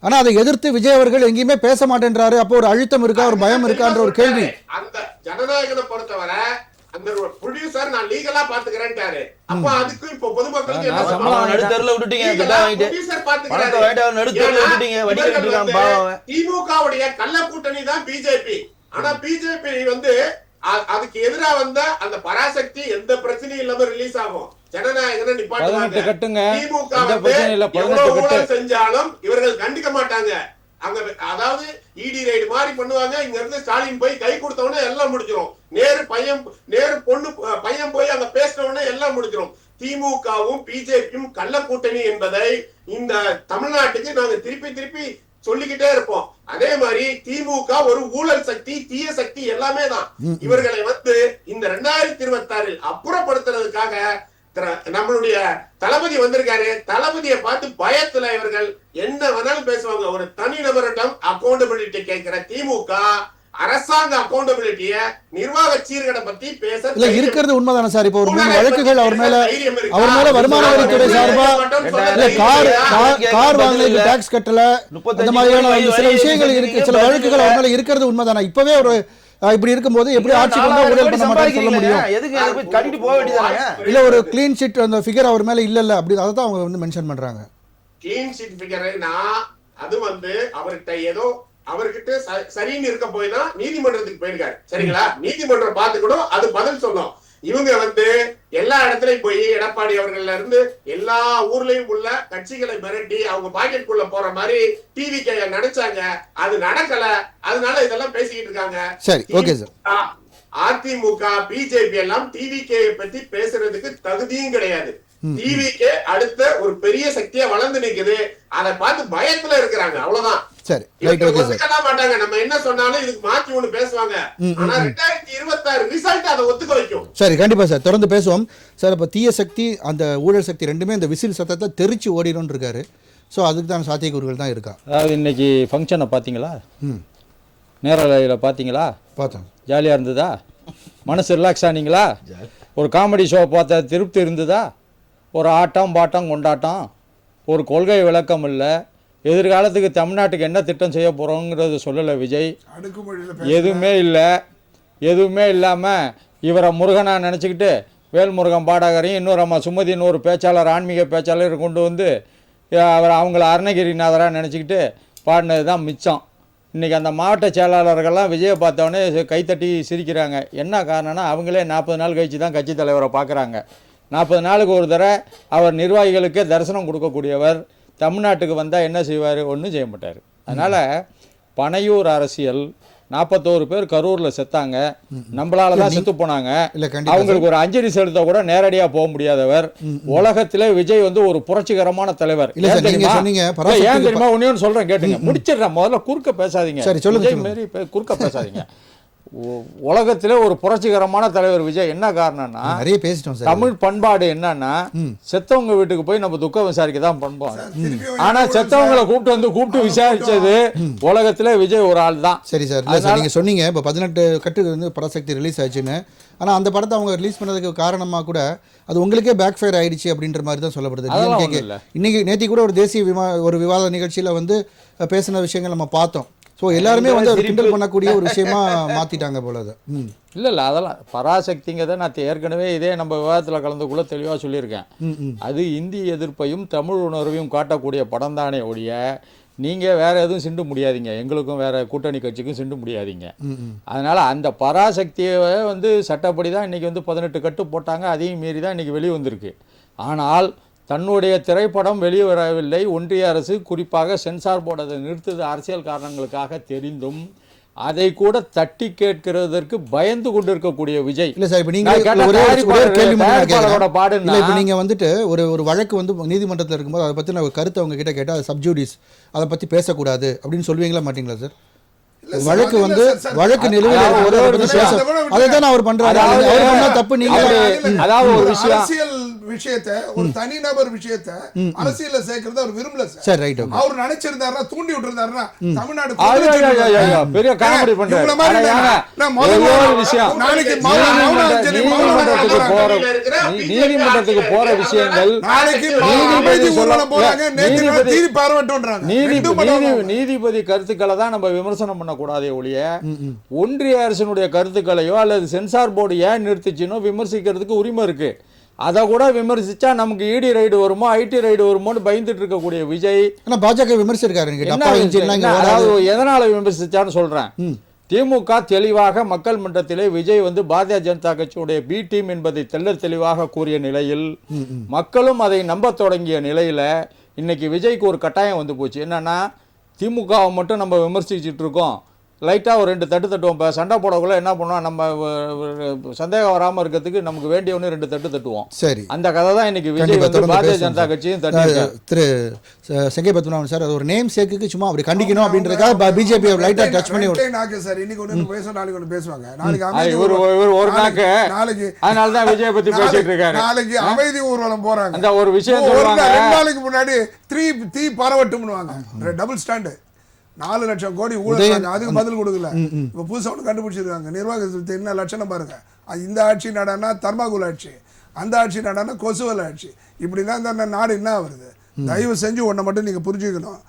ஆனா அதை எதிர்த்து விஜய் அவர்கள் எங்கேயுமே பேச மாட்டேன்றாரு. அப்போ ஒரு அழுத்தம் இருக்கா, ஒரு பயம் இருக்கான்ற ஒரு கேள்வி. அந்த ஜனநாயகனை பொறுத்தவரை அந்த ப்ரொடியூசர் நான் லீகலா பாத்துக்கிறேன்ட்டாரு. அப்ப அதுக்கு இப்ப பொதுமக்களுக்கு நடுத்தரல விட்டுட்டீங்க, திமுகவுடைய கள்ள கூட்டணி தான் பிஜேபி. ஆனா பிஜேபி வந்து அதுக்கு எதிரா வந்த அந்த பராசக்தி எந்த பிரச்சனையும் இல்லாம ரிலீஸ் ஆகும். ஜனநாயகனை நிப்பாட்டுவாங்க. திமுக எவ்வளவு ஊழல் செஞ்சாலும் இவர்கள் கண்டிக்க மாட்டாங்க. அங்க அதாவது இடி ரைடு மாதிரி பண்ணுவாங்க. இங்க இருந்து ஸ்டாலின் போய் கை கொடுத்தவொடனே எல்லாம் முடிஞ்சிடும். நேரு பொண்ணு பையன் போய் அங்க பேசினவொடனே எல்லாம் முடிஞ்சிடும். திமுகவும் பிஜேபியும் கள்ள கூட்டணி என்பதை இந்த தமிழ்நாட்டுக்கு நாங்க திருப்பி சொல்லிக்கிட்டே இருப்போம். அதே மாதிரி திமுக ஒரு ஊழல் சக்தி, தீய சக்தி எல்லாமே தான். இவர்களை வந்து இந்த 2026 அப்புறப்படுத்துறதுக்காக நம்மளுடைய தளபதி வந்திருக்காரு. தளபதியை பார்த்து பயத்துல இவர்கள் என்ன வேணாலும் பேசுவாங்க. ஒரு தனி நபரிடம் அக்கௌண்டபிலிட்டி கேட்கிற திமுக அரசாங்க அக்கௌண்டபிலிட்டிய நிர்வாக சீர்கேட பத்தி பேச இல்ல இருக்கிறது உண்மைதானே சார்? இப்போ ஒரு 3 வழக்குகள் அவர் மேல வருமான வரித்துறை சார்பா இல்ல கார் வாங்கல டாக்ஸ் கட்டல அந்த மாதிரியான சில விஷயங்கள் இருக்கு. சில வழக்குகள் அவர் மேல இருக்கிறது உண்மைதானே? இப்பவே ஒரு இப்படி இருக்கும்போது எப்படி ஆட்சி பண்ணா ஊழல் பண்ண மாட்டான்னு சொல்ல முடியும்? எதுக்கு கண்டிட்டு போக வேண்டியதானே? இல்ல ஒரு கிளீன் ஷீட் அந்த ஃபிகர் அவர் மேல இல்ல அப்படி அதை தான் அவங்க வந்து மென்ஷன் பண்றாங்க. கிளீன் ஷீட் ஃபிகர்னா அது வந்து அவர்கிட்ட ஏதோ அவர்கிட்ட சரின்னு இருக்க போய் தான் நீதிமன்றத்துக்கு போயிருக்காரு. சரிங்களா? நீதிமன்றம் பார்த்துக்கணும், அது பதில் சொன்னோம். இவங்க வந்து எல்லா இடத்துலயும் போய் எடப்பாடி அவர்கள்ல இருந்து எல்லா ஊர்லயும் உள்ள கட்சிகளை மிரட்டி அவங்க பாக்கெட்டுக்குள்ள போற மாதிரி டிவிக்கு நினைச்சாங்க. அது நடக்கல. அதனால இதெல்லாம் பேசிக்கிட்டு இருக்காங்க. சரி, ஓகே சார். அதிமுக பிஜேபி எல்லாம் டிவிகே பத்தி பேசுறதுக்கு தகுதியும் கிடையாது. டிவிகே அடுத்த ஒரு பெரிய சக்தியா வளர்ந்து நிக்குது. அதை பார்த்து பயத்துல இருக்கிறாங்க. அவ்வளவுதான். சரி, ரைட், ஓகே சார். மாட்டாங்க. நம்ம என்ன சொன்னாலும் இதுக்கு மாத்தி ஒண்ணு பேசுவாங்க. ஆனா 2026 ரிசல்ட் அதை ஒத்துக்க வைக்கும். சரி, கண்டிப்பா சார், தொடர்ந்து பேசுவோம் சார். இப்ப தீய சக்தி அந்த ஊழல் சக்தி ரெண்டுமே இந்த விசில் சத்தத்தை தெரிச்சு ஓடிடும் இருக்காரு. ஸோ அதுக்கு தான் சாத்தியக்கூறுகள் தான் இருக்கா? அதாவது இன்னைக்கு ஃபங்க்ஷனை பார்த்தீங்களா? நேரலையில் பார்த்தீங்களா? பார்த்தோம். ஜாலியாக இருந்ததா? மனசு ரிலாக்ஸ் ஆனீங்களா? ஒரு காமெடி ஷோ பார்த்த திருப்தி இருந்ததா? ஒரு ஆட்டம் பாட்டம் கொண்டாட்டம், ஒரு கொள்கை விளக்கம் இல்லை. எதிர்காலத்துக்கு தமிழ்நாட்டுக்கு என்ன திட்டம் செய்ய போகிறோங்கிறது சொல்லலை விஜய். எதுவுமே இல்லை. எதுவுமே இல்லாமல் இவரை முருகனாக நினச்சிக்கிட்டு வேல்முருகன் பாடகரையும் இன்னொரு அம்மா சுமதி இன்னொரு பேச்சாளர் ஆன்மீக பேச்சாளர் கொண்டு வந்து அவங்கள அருணகிரிநாதராக நினச்சிக்கிட்டு பாடினது தான் மிச்சம். இன்றைக்கி அந்த மாவட்ட செயலாளர்கள்லாம் விஜயை பார்த்தோன்னே கைத்தட்டி சிரிக்கிறாங்க. என்ன காரணம்னா அவங்களே 40 நாள் கழிச்சு தான் கட்சி தலைவரை பார்க்குறாங்க. 40 நாளுக்கு ஒரு தடவை அவர் நிர்வாகிகளுக்கே தரிசனம் கொடுக்கக்கூடியவர். தமிழ்நாட்டுக்கு வந்தால் என்ன செய்வார்? ஒன்றும் செய்ய மாட்டார். அதனால் பனையூர் அரசியல் 41 பேர் கரூரில் செத்தாங்க. நம்மளால தான் செத்து போனாங்க. அவங்களுக்கு ஒரு அஞ்சலி செலுத்த கூட நேரடியாக போக முடியாதவர். உலகத்திலே விஜய் வந்து ஒரு புரட்சிகரமான தலைவர். ஏன் தெரியுமா? ஒன்னு சொல்றேன் கேட்டுங்க, முடிச்சிடுறேன். முதல்ல குறுக்க பேசாதீங்க. விஜய் மாரி குறுக்க பேசாதீங்க. உலகத்திலே ஒரு புரட்சிகரமான தலைவர் விஜய். என்ன காரணம்னா நிறைய பேசிட்டோம். தமிழ் பண்பாடு என்னன்னா செத்தவங்க வீட்டுக்கு போய் நம்ம துக்கம் விசாரிக்க தான் பண்போம். ஆனா செத்தவங்களை கூப்பிட்டு விசாரிச்சது உலகத்திலே விஜய் ஒரு ஆள் தான். சரி சார், நீங்க சொன்னீங்க இப்போ 18 கட்டு வந்து பராசக்தி ரிலீஸ் ஆச்சுன்னு. ஆனா அந்த படத்தை அவங்க ரிலீஸ் பண்ணதுக்கு காரணமா கூட அது உங்களுக்கே பேக் ஃபயர் ஆயிடுச்சு அப்படின்ற மாதிரி தான் சொல்லப்படுது. இன்னைக்கு நேற்று கூட ஒரு தேசிய ஒரு விவாத நிகழ்ச்சியில வந்து பேசின விஷயங்கள் நம்ம பார்த்தோம். ஸோ எல்லாருமே வந்து கிண்டல் பண்ணக்கூடிய ஒரு விஷயமா மாற்றிட்டாங்க போல. அது இல்லை அதெல்லாம் பராசக்திங்கிறத நான் ஏற்கனவே இதே நம்ம விவாதத்தில் கலந்துக்குள்ள தெளிவாக சொல்லியிருக்கேன். அது இந்தி எதிர்ப்பையும் தமிழ் உணர்வையும் காட்டக்கூடிய படம் தானே ஒழிய நீங்கள் வேறு எதுவும் சிண்டு முடியாதீங்க. எங்களுக்கும் வேறு கூட்டணி கட்சிக்கும் சிண்டு முடியாதீங்க. அதனால் அந்த பராசக்தியை வந்து சட்டப்படி தான் இன்றைக்கி வந்து 18 கட்டு போட்டாங்க. அதையும் மீறி தான் இன்றைக்கி வெளியே வந்திருக்கு. ஆனால் தன்னுடைய திரைப்படம் வெளிவரவில்லை. ஒன்றிய அரசு குறிப்பாக சென்சார் போர்டு அதை நிறுத்துது அரசியல் காரணங்களுக்காக தெரிந்தும் அதை கூட தட்டி கேட்கிறதற்கு பயந்து கொண்டிருக்கக்கூடிய விஜய். இல்ல சார், இப்ப நீங்க நீங்க வந்துட்டு ஒரு வழக்கு வந்து நீதிமன்றத்தில் இருக்கும்போது அதை பத்தி நான் கருத்து அவங்க கிட்ட கேட்டா அது சப்ஜூடிஸ், அதை பத்தி பேசக்கூடாது அப்படின்னு சொல்லுவீங்களா மாட்டீங்களா சார்? வழக்கு வந்து வழக்கு நிலுவையில் அதைதான் அவர் பண்றாரு. தப்பு நீங்க அதாவது ஒரு விஷயத்தை ஒரு தனிநபர் விஷயத்தை அரசியல சேர்க்கறது அவர் விரும்பல சார். ரைட். அவர் நினைச்சிருந்தாருன்னா தூண்டி விட்டுருந்தாருன்னா தமிழ்நாடு பெரிய காமெடி பண்றாரு. நீதிமன்றத்துக்கு போற விஷயங்கள் நீதிபதி கருத்துக்களை தான் நம்ம விமர்சனம் பண்ணக்கூடாதே ஒழிய ஒன்றிய அரசினுடைய கருத்துக்களையோ அல்லது சென்சார் போர்டு ஏன் நிறுத்திச்சுனோ விமர்சிக்கிறதுக்கு உரிமை இருக்கு. அதை கூட விமர்சிச்சா நமக்கு இடி ரைடு வருமோ ஐடி ரைடு வருமோன்னு பயந்துட்டு இருக்கக்கூடிய விஜய் பாஜக விமர்சிச்சிருக்காரு. எதனால விமர்சிச்சான்னு சொல்றேன். திமுக தெளிவாக மக்கள் மன்றத்திலே விஜய் வந்து பாரதிய ஜனதா கட்சியுடைய பி டீம் என்பதை தெள்ளத் தெளிவாக கூறிய நிலையில் மக்களும் அதை நம்ப தொடங்கிய நிலையில இன்னைக்கு விஜய்க்கு ஒரு கட்டாயம் வந்து போச்சு. என்னன்னா திமுகவை மட்டும் நம்ம விமர்சிச்சுட்டு இருக்கோம், லைட்டாக ஒரு 2 தட்டு தட்டுவோம். இப்போ சண்டை போடக்குள்ள என்ன பண்ணுவோம், நம்ம சந்தேகம் வராமல் இருக்கிறதுக்கு நமக்கு வேண்டிய ஒன்று 2 தட்டு தட்டுவோம். சரி, அந்த கதை தான் இன்னைக்கு விஜய் வந்து பாரதிய ஜனதா கட்சியும் தட்டி. திரு செங்கை பத்மநாபன் சார், அது ஒரு நேம் சேக்குக்கு சும்மா அப்படி கண்டிக்கணும் அப்படின்றதுக்காக பிஜேபி லைட்டாக டச் பண்ணி நாக்கு சார் இன்னைக்கு ஒன்று பேசுவோம், நாளைக்கு ஒன்று பேசுவாங்க. நாளைக்கு ஒரு நாக்கு நாளைக்கு அதனால தான் விஜய் பத்தி பேசிட்டு இருக்காரு. நாளைக்கு அமைதி ஊர்வலம் போறாங்க. அந்த ஒரு விஷயம் 2 நாளைக்கு முன்னாடி தீ பரவட்டும்னுவாங்க. டபுள் ஸ்டாண்டு 4 லட்சம் கோடி ஊழல், அதுக்கு பதில் கொடுக்கல. இப்ப புதுசா ஒன்று கண்டுபிடிச்சிருக்காங்க. நிர்வாகத்தை என்ன லட்சணம் பாருங்க. இந்த ஆட்சி நாடானா தர்மாகுல ஆட்சி, அந்த ஆட்சி நாடானா கொசுவல் ஆட்சி. இப்படிதான் இந்த நாடு என்ன வருது. தயவு செஞ்சு ஒன்றை மட்டும் நீங்க புரிஞ்சுக்கணும்.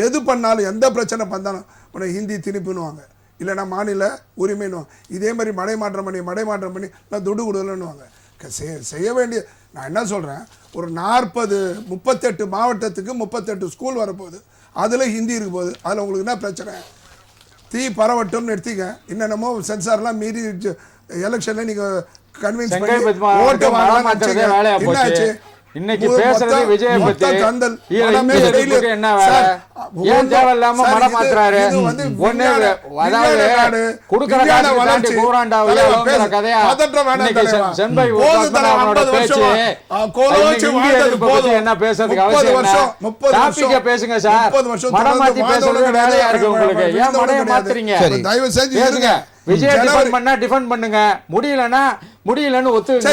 எது பண்ணாலும் எந்த பிரச்சனை பண்ணாலும் உடனே ஹிந்தி திணிப்புன்னுவாங்க, இல்லைன்னா மாநில உரிமைன்னுவாங்க. இதே மாதிரி மடை மாற்றம் பண்ணி நான் துடு கொடுக்கலன்னுவாங்க. செய்ய வேண்டிய நான் என்ன சொல்றேன், ஒரு 38 மாவட்டத்துக்கு 38 ஸ்கூல் வரப்போகுது. அதில் ஹிந்தி இருக்க போகுது. அதில் உங்களுக்கு என்ன பிரச்சனை? தீ பரவட்டும்னு எடுத்தீங்க. என்னென்னமோ சென்சார்லாம் மீறி எலெக்ஷனில் நீங்கள் கன்வின்ஸ் பண்ணி ஓட்டு வாங்கலாம். என்னாச்சு? இன்னைக்கு பேசுறது விஜய பத்தி என்ன வேலை? ஏன் தேவையில்லாம மடம் மாத்துறாரு? அதாவது குடுக்கற காசு கூறாண்டாவில கதையா செம்பை பேச்சு என்ன பேசுறதுக்கு அவசியம்? டாபிக்க பேசுங்க சார். மடம் மாத்தி பேசுறது வேலையா இருக்கு உங்களுக்கு. ஏன் மடைய மாத்துறீங்க? தயவு செஞ்சு பேசுங்க. விஜய் டிஃபெண்ட் பண்ணா டிஃபெண்ட் பண்ணுங்க, முடியலன்னு ஒத்துங்க.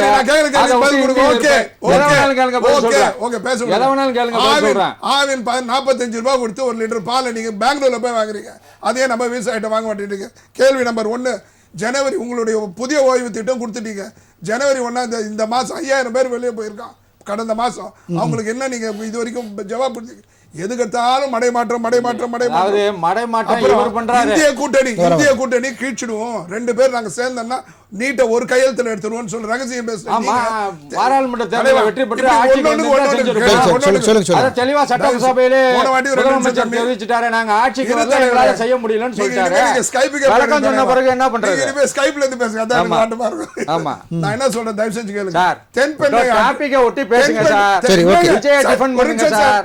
ஆவின் 45 ரூபாய் கொடுத்து 1 லிட்டர் பாலை நீங்க பெங்களூர்ல போய் வாங்குறீங்க. அதே நம்ம விவசாயிட்ட வாங்க மாட்டேங்க. கேள்வி நம்பர் 1, ஜனவரி உங்களுடைய புதிய ஓய்வு திட்டம் கொடுத்துட்டீங்க. ஜனவரி 1 இந்த மாசம் 5000 பேர் வெளியே போயிருக்கான். கடந்த மாசம் அவங்களுக்கு என்ன நீங்க இது வரைக்கும் ஜவாப் கொடுத்தீங்க? எதுக்கெடுத்தாலும் மடைமாற்றம். இந்திய கூட்டணி கீழ்ச்சிடுவோம். 2 பேர் நாங்க சேர்ந்தோம்னா நீட்ட ஒரு கையெழுத்துல எடுத்துருவோம் சொல்லி ரகசியம் பேசுறோம். பாராளுமன்ற தேர்தலில் வெற்றி பெற்று தெளிவா சட்டசபையிலே முதலமைச்சர் தெரிவிச்சிட்டாரு, நாங்க ஆட்சிக்கு வந்து எங்களால செய்ய முடியலன்னு சொல்லிட்டாரு. வழக்கம் சொன்ன பிறகு என்ன பண்றது? ஸ்கைப்ல இருந்து பேசுங்க. ஆமா, நான் என்ன சொல்றேன், தயவு செஞ்சு கேளுங்க சார். டாபிக்கை ஒட்டி பேசுங்க சார். விஜய டிஃபெண்ட் பண்ணுங்க சார்.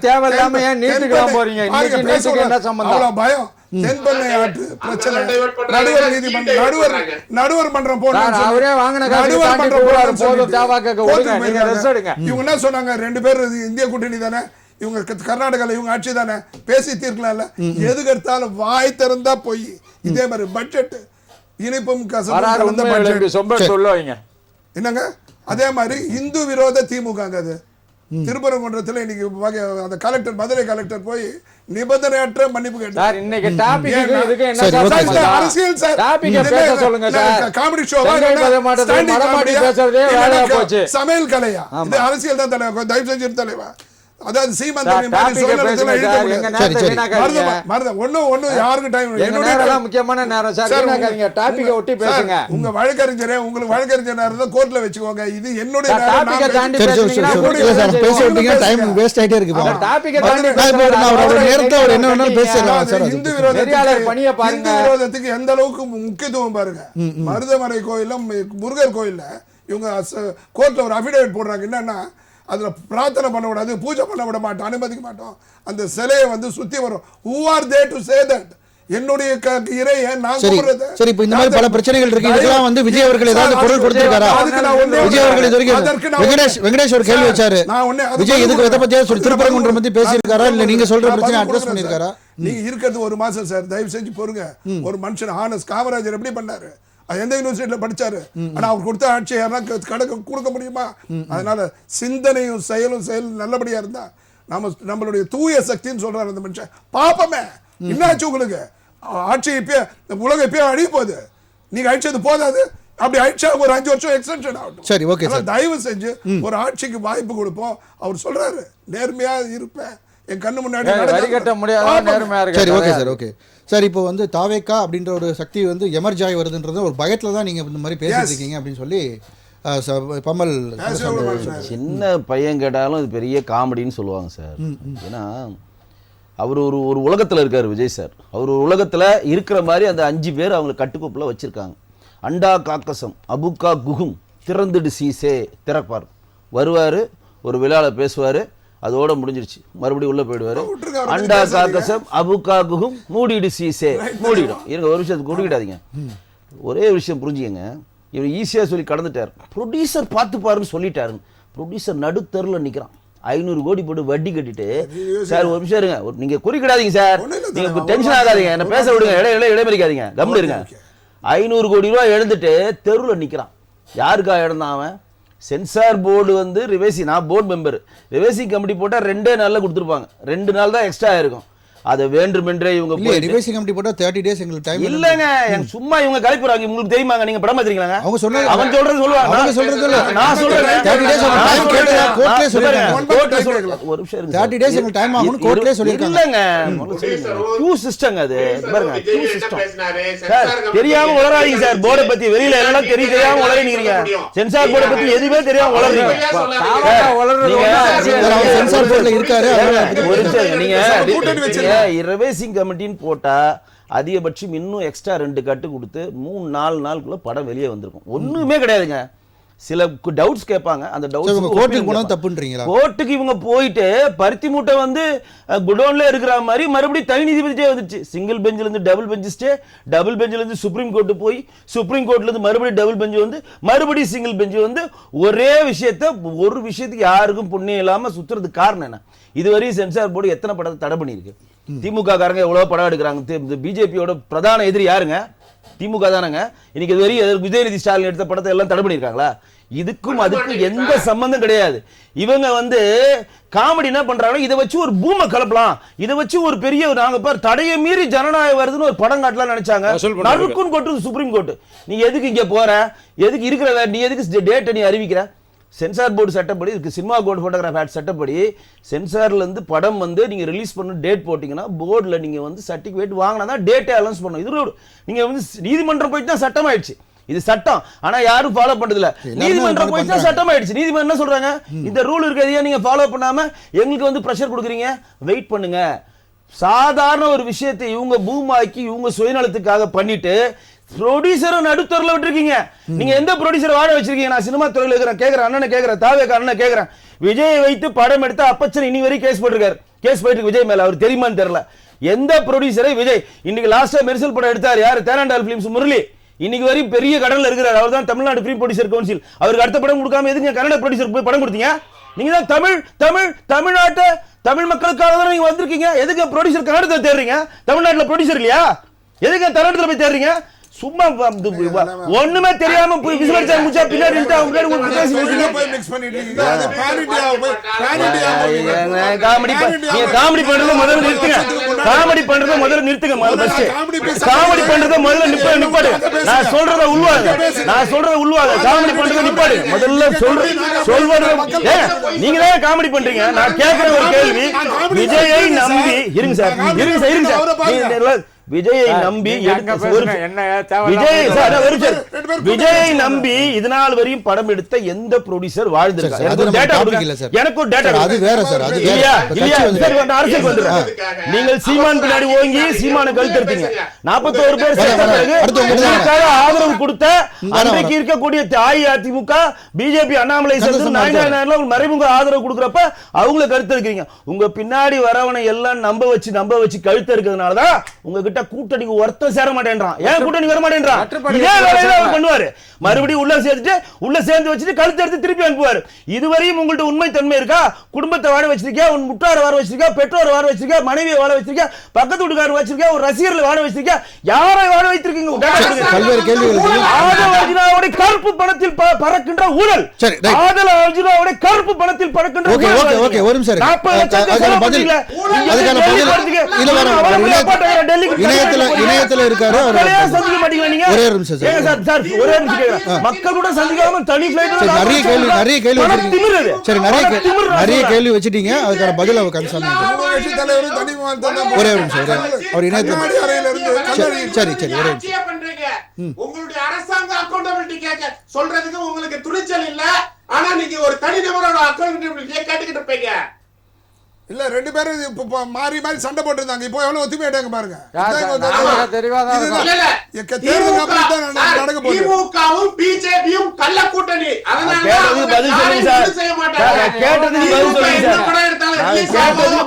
தேவையில்லாம ஏன் நீட்டுக்கு போறீங்க? இன்னைக்கு நீட்டுக்கு என்ன சம்பந்தம்? பயம் தென்பெண்ணை ஆற்று பிரச்சனை, நடுவர் நீதிமன்றம், நடுவர் மன்றம் அவரே வாங்கின இவங்க என்ன சொன்னாங்க? 2 பேர் இந்திய கூட்டணி தானே, இவங்க கர்நாடகால இவங்க ஆட்சி தானே, பேசி தீர்க்கலாம்ல. எதுக்கு எடுத்தாலும் வாய் திறந்தா போய் இதே மாதிரி பட்ஜெட் இனிப்பும் சொல்லுவீங்க என்னங்க? அதே மாதிரி இந்து விரோத திமுக அது திருப்பரங்குன்றத்தில் இன்னைக்கு அந்த கலெக்டர், மதுரை கலெக்டர் போய் நிபந்தனையற்ற மன்னிப்பு கேட்டார். இன்னைக்கு டாபிக் இதுக்கு என்ன அரசியல் சார், டாபிக் பேச சொல்லுங்க சார். காமெடி ஷோவா மடமாடி பேசுறதே வேலையா போச்சு. சமையல் கலையா? இது அரசியல் தான் தலைவா. தயவு செஞ்சு தலைவா. அதாவது சீமந்தனி மாதிரி சொல்லறதுல யாருக்கு டைம்? என்னோட முக்கியமான நேரம் சார். நீங்க டாபிக்கை ஒட்டி பேசுங்க. உங்க வழக்கறிஞரே, உங்களுக்கு வழக்கறிஞர் நேரம் கோர்ட்ல வச்சுக்கோங்க. இது என்னோட டாபிக்கை தாண்டி பேசுறீங்க. பேசிட்டீங்க, டைம் வேஸ்ட் ஆயிட்டே இருக்கு. டாபிக்கை தாண்டி அவரோட நேரத்தை அவர் என்ன வேணாலும் பேசலாம் சார். இந்து விரோதத்துக்கு பணியை பாருங்க. இந்து விரோதத்துக்கு எந்த அளவுக்கு முக்கியத்துவம் பாருங்க. மருதமலை கோயிலும் முருகர் கோயில்ல இவங்க கோர்ட்ல ஒரு அபிடேவிட் போடுறாங்க. என்னன்னா, அதுல பிரார்த்தனை பண்ண விடாது, பூஜை பண்ண விட மாட்டோம், அனுமதிக்க மாட்டோம். அந்த சிலையை வந்து சுத்தி வரும். Who are they to say that? என்னுடைய இறையை நான் கும்பிடுறது. சரி, இப்போ இந்த மாதிரி பல பிரச்சனைகள் இருக்கு. இதெல்லாம் வந்து விஜய் அவர்கள் ஏதாவது குரல் கொடுத்திருக்காரா? விஜய் அவர்கள் இது வரைக்கும் வெங்கடேஷ் ஒரு கேள்வி வச்சாரு. விஜய் இதுக்கு எதை பத்தியா சொல்லி திருப்பரங்குன்றம் பத்தி பேசியிருக்காரா, இல்ல நீங்க சொல்ற பிரச்சனை அட்ரஸ் பண்ணிருக்காரா? நீங்க இருக்கிறது 1 மாசம் சார். தயவு செஞ்சு பொறுங்க. ஒரு மனுஷன் ஹானஸ் காமராஜர் எப்படி பண்ணாரு? எந்த யூனிவர்சிட்டியில படிச்சாரு? ஆனா அவர் கொடுத்த ஆட்சி யாரா கொடுக்க முடியுமா? அதனால சிந்தனையும் செயலும் நல்லபடியா இருந்தா நம்மளுடைய தூய சக்தின்னு சொல்றாரு அந்த மனுஷன். பாப்பமே என்னாச்சு உங்களுக்கு? ஆட்சி இப்ப உலகம் இப்ப அழிய போகுது. நீங்க அழிச்சது போதாது, அப்படி அழிச்சா ஒரு 5 வருஷம் எக்ஸ்டென்ஷன் ஆகட்டும். சரி, ஓகே சார். தயவு செஞ்சு ஒரு ஆட்சிக்கு வாய்ப்பு கொடுப்போம். அவர் சொல்றாரு நேர்மையா இருப்பேன், என் கண்ணு முன்னாடி கட்ட முடியாத நேர்மையா இருக்கு. சரி, ஓகே சார். ஓகே சார், இப்போ வந்து தாவேக்கா அப்படின்ற ஒரு சக்தி வந்து எமர்ஜ் ஆகி வருதுன்றது ஒரு பயத்தில் தான் நீங்கள் இந்த மாதிரி பேசிட்டு இருக்கீங்க அப்படின்னு சொல்லி பம்மல் சின்ன பையன் கேட்டாலும் இது பெரிய காமெடின்னு சொல்லுவாங்க சார். ஏன்னா அவர் ஒரு உலகத்தில் இருக்கார் விஜய் சார். அவர் ஒரு உலகத்தில் இருக்கிற மாதிரி அந்த 5 பேர் அவங்க கட்டுக்கோப்பில் வச்சுருக்காங்க. அண்டா காக்கசம் அபுக்கா குகும் திறந்துடு சீசே திறப்பார். வருவார், ஒரு விழாவில் பேசுவார், அதோட முடிஞ்சிருச்சு. மறுபடியும் உள்ளே போயிடுவார். அண்டா காக்கசம் அபுக்கா குகும் மூடிடு சீசே மூடிடும். இருங்க, ஒரு விஷயத்துக்கு கொடுக்கிடாதீங்க. ஒரே விஷயம் புரிஞ்சுக்கங்க, இவர் ஈஸியாக சொல்லி கடந்துட்டார். ப்ரொடியூசர் பார்த்துப்பாருன்னு சொல்லிட்டாருன்னு. ப்ரொடியூசர் நடுத்தரில் நிற்கிறான். 500 கோடி போட்டு வட்டி கட்டிட்டு, சார் ஒரு நிமிஷம் இருங்க, நீங்க குறிக்கிடாதீங்க சார், நீங்க டென்ஷன் ஆகாதீங்க, என்ன பேச விடுங்க, இடைமறிக்காதீங்க, கம்முனு இருங்க. 500 கோடி ரூபாய் எழுந்துட்டு தெருவில் நிற்கிறான். யாருக்கா இழந்தான் அவன்? சென்சார் போர்டு வந்து ரிவைசி, நான் போர்டு மெம்பர், ரிவைசி கமிட்டி போட்டால் 2 நாளில் கொடுத்துருப்பாங்க. 2 நாள் தான் எக்ஸ்ட்ரா இருக்கும். அதை வேண்டுமென்றே இவங்க ரிவைசிங் கமிட்டி போட்டா 30 days எங்களுக்கு டைம் இல்லங்க. சும்மா இவங்க கலைப்புறாங்க. உங்களுக்கு தெரியுமாங்க? நீங்க படம் பாத்தீங்களா? அவங்க சொன்னாங்க, அவன் சொல்றது சொல்லுவாங்க, அவங்க சொல்றது இல்ல, நான் சொல்றேன். 30 days டைம் கேட்டா கோர்ட்லயே சொல்லிருக்காங்க. ஒரு நிமிஷம் இருங்க. 30 days எங்களுக்கு டைம் ஆகும்னு கோர்ட்லயே சொல்லிருக்காங்க. இல்லங்க, கியூ சிஸ்டம் அது. பாருங்க, கியூ சிஸ்டம். சார் தெரியாம உளறாதீங்க சார். போர்டை பத்தி வெளியில எல்லாம் தெரியாம உளறீங்க. சென்சார் போர்டை பத்தி எதுவுமே தெரியாம உளறீங்க. நீங்க சென்சார் போர்ட்ல இருக்காரு. ஒரு நிமிஷம், நீங்க ரிவைசிங் கமிட்டின்னு போட்டா அதிகபட்சம் இன்னும் எக்ஸ்ட்ரா 2 கட்டு கொடுத்து 3-4 நாளுக்குள்ள படம் வெளியே வந்திருக்கும். ஒண்ணுமே கிடையாதுங்க. சில டவுட்ஸ் கேட்பாங்க, அந்த டவுட்ஸ் கோர்ட்டுக்கு போனா தப்புன்றீங்களா? கோர்ட்டுக்கு இவங்க போயிட்டு பருத்தி மூட்டை வந்து குடோன்ல இருக்கிற மாதிரி மறுபடியும் தனி நீதிபதியே வந்துச்சு. சிங்கிள் பெஞ்சில இருந்து டபுள் பெஞ்ச் ஸ்டே, டபுள் பெஞ்சில இருந்து சுப்ரீம் கோர்ட்டு போய், சுப்ரீம் கோர்ட்ல இருந்து மறுபடியும் டபுள் பெஞ்ச் வந்து, மறுபடியும் சிங்கிள் பெஞ்ச் வந்து, ஒரே விஷயத்த ஒரு விஷயத்துக்கு யாருக்கும் புண்ணியம் இல்லாம சுத்துறதுக்கு காரணம் என்ன? இதுவரையும் சென்சார் போர்டு எத்தனை படத்தை தடை பண்ணியிருக்கு? திமுக காரங்க எவ்வளவு படம் எடுக்கிறாங்க. பிஜேபியோட பிரதான எதிரி யாருங்க? திமுக தானங்க. இன்னைக்கு இதுவரையும் உதயநிதி ஸ்டாலின் எடுத்த படத்தை எல்லாம் தடை பண்ணியிருக்காங்களா? இதுக்கும் அதுக்கும் எந்த சம்பந்தம் கிடையாது. இவங்க வந்து காமெடி என்ன பண்றாங்க, இதை வச்சு ஒரு பூமை கலப்பலாம், இதை வச்சு ஒரு பெரிய நாங்க பாரு தடையை மீறி ஜனநாயகம் வருதுன்னு ஒரு படம் காட்டலாம் நினைச்சாங்க. நறுக்குன்னு கொட்டு சுப்ரீம் கோர்ட். நீ எதுக்கு இங்க போற, எதுக்கு இருக்கிற, நீ எதுக்கு டேட்டை நீ அறிவிக்கிற? சென்சார் போர்டு சட்டப்படி இருக்கு, சினிமா கோட் போட்டோகிராஃப் ஆக்ட் சட்டப்படி சென்சார்ல இருந்து படம் வந்து நீங்க ரிலீஸ் பண்ண டேட் போட்டீங்கன்னா போர்டுல நீங்க வந்து சர்டிபிகேட் வாங்கினா தான் டேட்டை அனௌன்ஸ் பண்ணும். இது நீங்க வந்து நீதிமன்றம் போயிட்டு தான் சட்டம் ஆயிடுச்சு. இது சட்டம், ஆனா யாரும் ஃபாலோ பண்றது இல்ல. நீதிமன்றம் போயிட்டு தான் சட்டம் ஆயிடுச்சு. நீதிமன்றம் என்ன சொல்றாங்க, இந்த ரூல் இருக்கிறதையே நீங்க ஃபாலோ பண்ணாம எங்களுக்கு வந்து பிரஷர் கொடுக்குறீங்க, வெயிட் பண்ணுங்க. சாதாரண ஒரு விஷயத்தை இவங்க பூமாக்கி இவங்க சுயநலத்துக்காக பண்ணிட்டு ப்ரொடியூசரை நடுத்தரில் விட்டுருக்கீங்க. நீங்க எந்த ப்ரொடியூசரை வாழ வச்சிருக்கீங்க? நான் சினிமா துறையில் இருக்கிறேன், கேட்கிறேன், அண்ணனை கேட்கிறேன், தாவேக அண்ணனை கேட்கிறேன். விஜயை வைத்து படம் எடுத்த அப்பச்சன் இனி வரை கேஸ் போட்டிருக்காரு. கேஸ் போயிட்டு விஜய் மேல, அவர் தெரியுமான்னு தெரியல. எந்த ப்ரொடியூசரை விஜய் இன்னைக்கு லாஸ்டா மெர்சல் படம் எடுத்தார் யாரு? தேனாண்டால் பிலிம்ஸ் முரளி. இன்னைக்கு வரையும் பெரிய கடன்ல இருக்கிறார். அவர் தான் தமிழ்நாடு ஃப்ரீ ப்ரொடியூசர் கவுன்சில். அவருக்கு அடுத்த படம் கொடுக்காம எதுங்க கன்னட ப்ரொடியூசருக்கு போய் படம் கொடுத்தீங்க? நீங்க தான் தமிழ்நாட்டை தமிழ் மக்களுக்காக தான் நீங்க வந்திருக்கீங்க. எதுக்கு ப்ரொடியூசர் கன்னடத்தில் தேடுறீங்க? தமிழ்நாட்டில் ப்ரொடியூசர் இல்லையா? எதுக்கு கன்னடத்தில் போய் தேடுறீங்க? சும்மா ஒண்ணுமே தெரியாம போய் விசிலடிச்சா முச்சா பின்னாடி அவங்க பேசி காமெடி பண்றத முதல்ல நிறுத்துங்க. காமெடி பண்றத முதல்ல நிறுத்துங்க. காமெடி பண்றத முதல்ல நிப்பாடு. நான் சொல்றத உள்வாங்க. காமெடி பண்றத நிப்பாடு. முதல்ல சொல்வது நீங்க தான் காமெடி பண்றீங்க. நான் கேட்கிற ஒரு கேள்வி, விஜயை நம்பி இருங்க சார், விஜயை நம்பி விஜயை நம்பி இதனால் வரையும் படம் எடுத்த எந்த ப்ரொடியூசர் வாழ்ந்திருக்காங்க? எனக்கு டேட்டா அது வேற சார். அது இல்லையா? அரசியல் வந்துடுறேன். நீங்கள் சீமான் பின்னாடி ஓங்கி சீமான கழுத்தெடுத்தீங்க. 41 பேர் ஆதரவு கொடுத்த அன்றைக்கு இருக்கக்கூடிய அஇஅதிமுக பிஜேபி அண்ணாமலை மறைமுக ஆதரவு கொடுக்குறப்ப அவங்களை கழுத்தெடுக்கிறீங்க. உங்க பின்னாடி வரவனை எல்லாம் நம்ப வச்சு கழுத்து இருக்கிறதுனாலதான் உங்ககிட்ட கூட்டணிக்கு ஒருத்தர் சேர மாட்டேன்றான். ஏன் கூட்டணி வர மாட்டேன்றான்? இதே வேலையில அவர் பண்ணுவாரு. மறுபடியும் உள்ள சேர்ந்து வச்சுட்டு கழுத்து எடுத்து திருப்பி அனுப்புவாரு. இதுவரையும் உங்கள்ட்ட உண்மை தன்மை இருக்கா? குடும்பத்தை வாழ வச்சிருக்கியா, உன் முட்டார வாழ வச்சிருக்கியா, பெற்றோரை வாழ வச்சிருக்கியா, மனைவியை வாழ வச்சிருக்கியா, பக்கத்து வீட்டுக்காரர் வச்சிருக்கியா, ஒரு ரசிகர்களை வாழ வச்சிருக்கியா, யாரை வாழ வைத்திருக்கீங்க? பல்வேறு கேள்விகள். ஆதல் அர்ஜுனாவுடைய கருப்பு பணத்தில் பறக்கின்ற ஊழல். ஆதல் அர்ஜுனாவுடைய கருப்பு பணத்தில் பறக்கின்ற ஊழல். ஒரு நிமிஷம் இணையத்துல இருக்காரு. ஒரே நிமிஷம் சார், மக்கள் கூட சந்திக்காம தனி ஃளைட். நிறைய கேள்வி வச்சிட்டீங்க. அதுக்கான பதில் அவர் கன்சர்ன் ஒரே நிமிஷம். அவர் இணையத்துல சரி ஒரே நிமிஷம். உங்களுடைய அரசாங்க அக்கௌண்டபிலிட்டி கேட்க சொல்றதுக்கு உங்களுக்கு துணிச்சல் இல்ல. ஆனா நீங்க ஒரு தனிநபரோட அக்கௌண்டபிலிட்டியை கேட்டுக்கிட்டு இருப்பீங்க. இல்ல 2 பேரும் இப்ப மாறி மாறி சண்டை போட்டுருந்தாங்க. இப்போ எவ்வளவு ஒத்துமையாட்டாங்க பாருங்க. திமுகவும் பிஜேபியும் கள்ள கூட்டணி.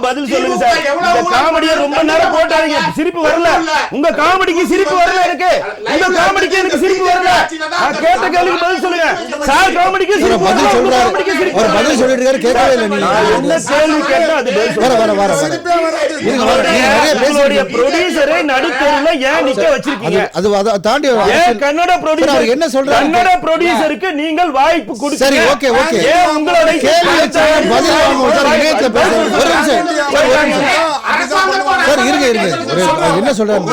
பதில் சொல்லுங்க சார். இந்த காமெடியை ரொம்ப நேரம் போட்டாங்க, சிரிப்பு வரல. உங்க காமெடிக்கு சிரிப்பு வரல, எனக்கு உங்க காமெடிக்கு எனக்கு சிரிப்பு வரல. கேட்ட கேள்விக்கு பதில் சொல்லுங்க சார். காமெடிக்கு சிரிப்பு பதில் சொல்றாரு, ஒரு பதில் சொல்லிட்டு இருக்காரு, கேட்கவே இல்லை. நீங்க என்ன கேள்வி கேட்டா அது ப்ரொடியூசரை நடுத்தருல ஏன் நிக்க வச்சிருக்கீங்க? அது தாண்டி கன்னட ப்ரொடியூசர் என்ன சொல்றாரு? கன்னட ப்ரொடியூசருக்கு நீங்கள் வாய்ப்பு கொடுங்க. சரி, ஓகே ஓகே. உங்களோட கேள்வி பதில் வாங்குவோம் சார். இணையத்துல பேசுறோம். ஒரு நிமிஷம் சார், இருங்க இருங்க. என்ன சொல்றாரு?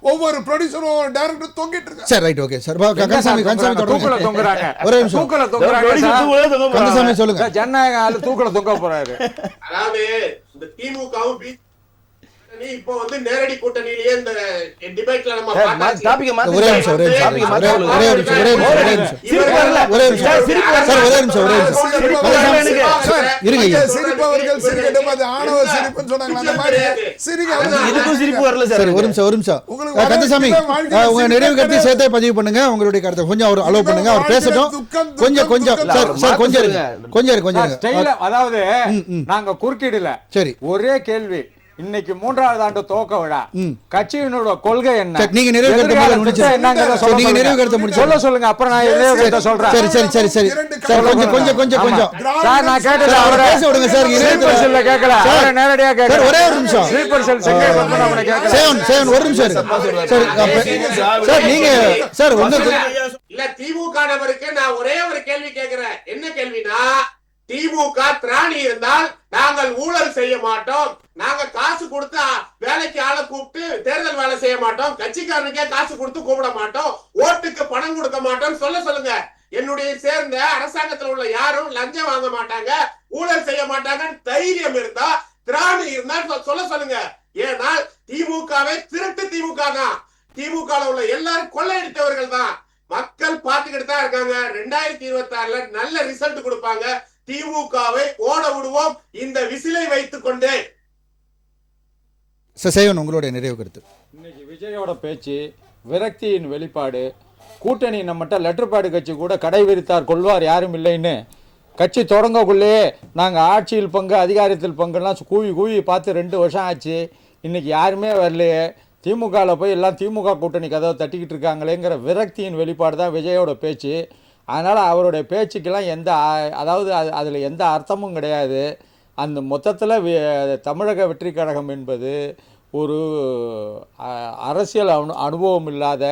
ஒவ்வொரு ப்ரொடியூசரும் டைரக்டர் தொங்கிட்டு இருக்காங்க. சரி, ரைட், ஓகே சார். கந்தசாமி தூக்கல தொங்குறாங்க. ஒரே நிமிஷம். தூக்கல தொங்குறாங்க. கந்தசாமி சொல்லுங்க. ஜனநாயக ஆளு தூக்கல தொங்க போறாரு. அதாவது இந்த திமுகவும் இப்போ வந்து நேரடி கூட்டணியிலேயே இந்த டிபேட்ல நம்ம டாபிக் மாத்தி ஒரே நிமிஷம் ஒரே நிமிஷம் ஒரே நிமிஷம் ஒரே நிமிஷம் சிரிப்பு வரல. ஒரே நிமிஷம் சார், ஒரே நிமிஷம் ஒரே நிமிஷம் இருங்க. சிரிப்பவர்கள் சிரிக்கட்டும், அது ஆணவ சிரிப்புன்னு சொன்னாங்க. அந்த மாதிரி சிரிக்க இதுக்கும் சிரிப்பு வரல சார். ஒரு நிமிஷம் ஒரு நிமிஷம். கந்தசாமி, உங்க நிறைவு கருத்தை சேர்த்தே பதிவு பண்ணுங்க. உங்களுடைய கருத்தை கொஞ்சம் அவர் அலோவ் பண்ணுங்க. அவர் பேசட்டும். கொஞ்சம் கொஞ்சம் சார் சார் கொஞ்சம் இருங்க, கொஞ்சம் இருங்க, கொஞ்சம் இருங்க. அதாவது நாங்க குறுக்கிடல. சரி, ஒரே கேள்வி. இன்னைக்கு 3வது ஆண்டு துவக்க விழா, கட்சியினோட கொள்கை என்ன? நீங்க நிறைவு கருத்தை முடிச்சு சொல்லுங்க. அப்புறம் நான் நிறைவு கருத்தை சொல்றேன். சரி சரி சரி சரி சார், கொஞ்சம் கொஞ்சம் கொஞ்சம் கொஞ்சம் சார், நான் கேட்டது அவரை பேச விடுங்க சார். ஸ்லீப்பர்ஸ்ல கேட்கல, அவரை நேரடியா கேட்கல. ஒரே ஒரு நிமிஷம். ஸ்லீப்பர்ஸ்ல செங்கல் பத்மன் அவரை கேட்கல. சேவன் ஒரு நிமிஷம் சரி சார். நீங்க சார் ஒண்ணு இல்ல, திமுக நபருக்கு நான் ஒரே ஒரு கேள்வி கேட்கிறேன். என்ன கேள்வினா, திமுக திராணி இருந்தால் நாங்கள் ஊழல் செய்ய மாட்டோம், நாங்க காசு கொடுத்து வேலைக்கு ஆளை கூப்பிட்டு தேர்தல் வேலை செய்ய மாட்டோம், கட்சிக்காரனுக்கே காசு கொடுத்து கூப்பிட மாட்டோம், ஓட்டுக்கு பணம் கொடுக்க மாட்டோம் சொல்லுங்க. என்னுடைய சேர்ந்த அரசாங்கத்தில் உள்ள யாரும் லஞ்சம் வாங்க மாட்டாங்க, ஊழல் செய்ய மாட்டாங்க தைரியம் இருந்தா, திராணி இருந்தா சொல்லுங்க. ஏனால் திமுகவை திருட்டு திமுக தான். திமுக உள்ள எல்லாரும் கொள்ளையடித்தவர்கள் தான். மக்கள் பார்த்துக்கிட்டு தான் இருக்காங்க. 2026 நல்ல ரிசல்ட் கொடுப்பாங்க. திமுகவை ஓட விடுவோம் இந்த விசிலை வைத்துக் கொண்டே. சேவன், உங்களுடைய நிறைவு கருத்து. இன்னைக்கு விஜயோட பேச்சு விரக்தியின் வெளிப்பாடு. கூட்டணி நம்மகிட்ட லெட்டர் பேடு கட்சி கூட கடை விரித்தார் கொள்வார் யாரும் இல்லைன்னு கட்சி தொடங்கக்குள்ளே நாங்கள் ஆட்சியில் பங்கு அதிகாரத்தில் பங்குலாம் கூவி பார்த்து 2 வருஷம் ஆச்சு. இன்னைக்கு யாருமே வரலையே. திமுகவில் போய் எல்லாம் திமுக கூட்டணி கதவை தட்டிக்கிட்டு இருக்காங்களேங்கிற விரக்தியின் வெளிப்பாடு தான் விஜயோட பேச்சு. அதனால் அவருடைய பேச்சுக்கெல்லாம் அதில் எந்த அர்த்தமும் கிடையாது. அந்த மொத்தத்தில் தமிழக வெற்றி கழகம் என்பது ஒரு அரசியல் அனுபவம் இல்லாத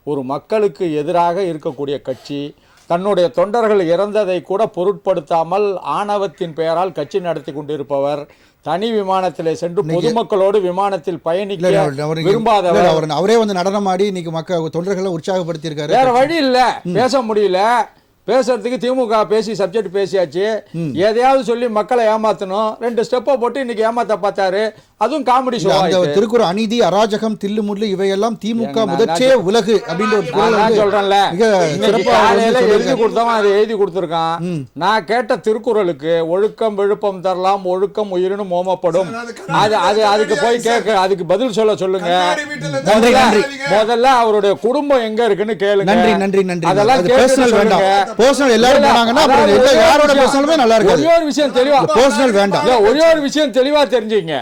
ஒரு மக்களுக்கு எதிராக இருக்கக்கூடிய கட்சி. தன்னுடைய தொண்டர்கள் இறந்ததை கூட பொருட்படுத்தாமல் ஆணவத்தின் பெயரால் கட்சி நடத்தி கொண்டிருப்பவர். தனி விமானத்திலே சென்று பொதுமக்களோடு விமானத்தில் பயணிக்க விரும்பாதவர். அவரே வந்து நடனமாடி இன்னைக்கு மக்கள் தொண்டர்களை உற்சாகப்படுத்தி இருக்காரு. வேற வழி இல்ல, பேச முடியல. பேசுறதுக்கு திமுக பேசி சப்ஜெக்ட் பேசியாச்சு. எதையாவது சொல்லி மக்களை ஏமாத்தணும். 2 ஸ்டெப்பை போட்டு இன்னைக்கு ஏமாத்த பார்த்தாரு. அதுவும் காமெடி ஷோ. திருக்குறள் அநீதி, அராஜகம், தில்லு முள்ளு இவையெல்லாம் திமுக முதற்றே உலகு அப்படின்ற ஒரு குறள் சொல்றேன்ல. காலையில எழுதி கொடுத்தவன் அதை எழுதி கொடுத்துருக்கான். நான் கேட்ட திருக்குறளுக்கு ஒழுக்கம் விழுப்பம் தரலாம், ஒழுக்கம் உயிரினு மோமப்படும். அதுக்கு போய் அதுக்கு பதில் சொல்லுங்க. முதல்ல அவருடைய குடும்பம் எங்க இருக்குன்னு கேளுங்க. நன்றி நன்றி நன்றி. அதெல்லாம் பர்சனல் வேண்டாம். பர்சனல் எல்லாரும் போனாங்கன்னா அப்புறம் யாரோட பர்சனலுமே நல்லா இருக்கு. ஒரே ஒரு விஷயம் தெளிவா, பர்சனல் வேண்டாம். ஒரே ஒரு விஷயம் தெளிவா தெரிஞ்சுங்க.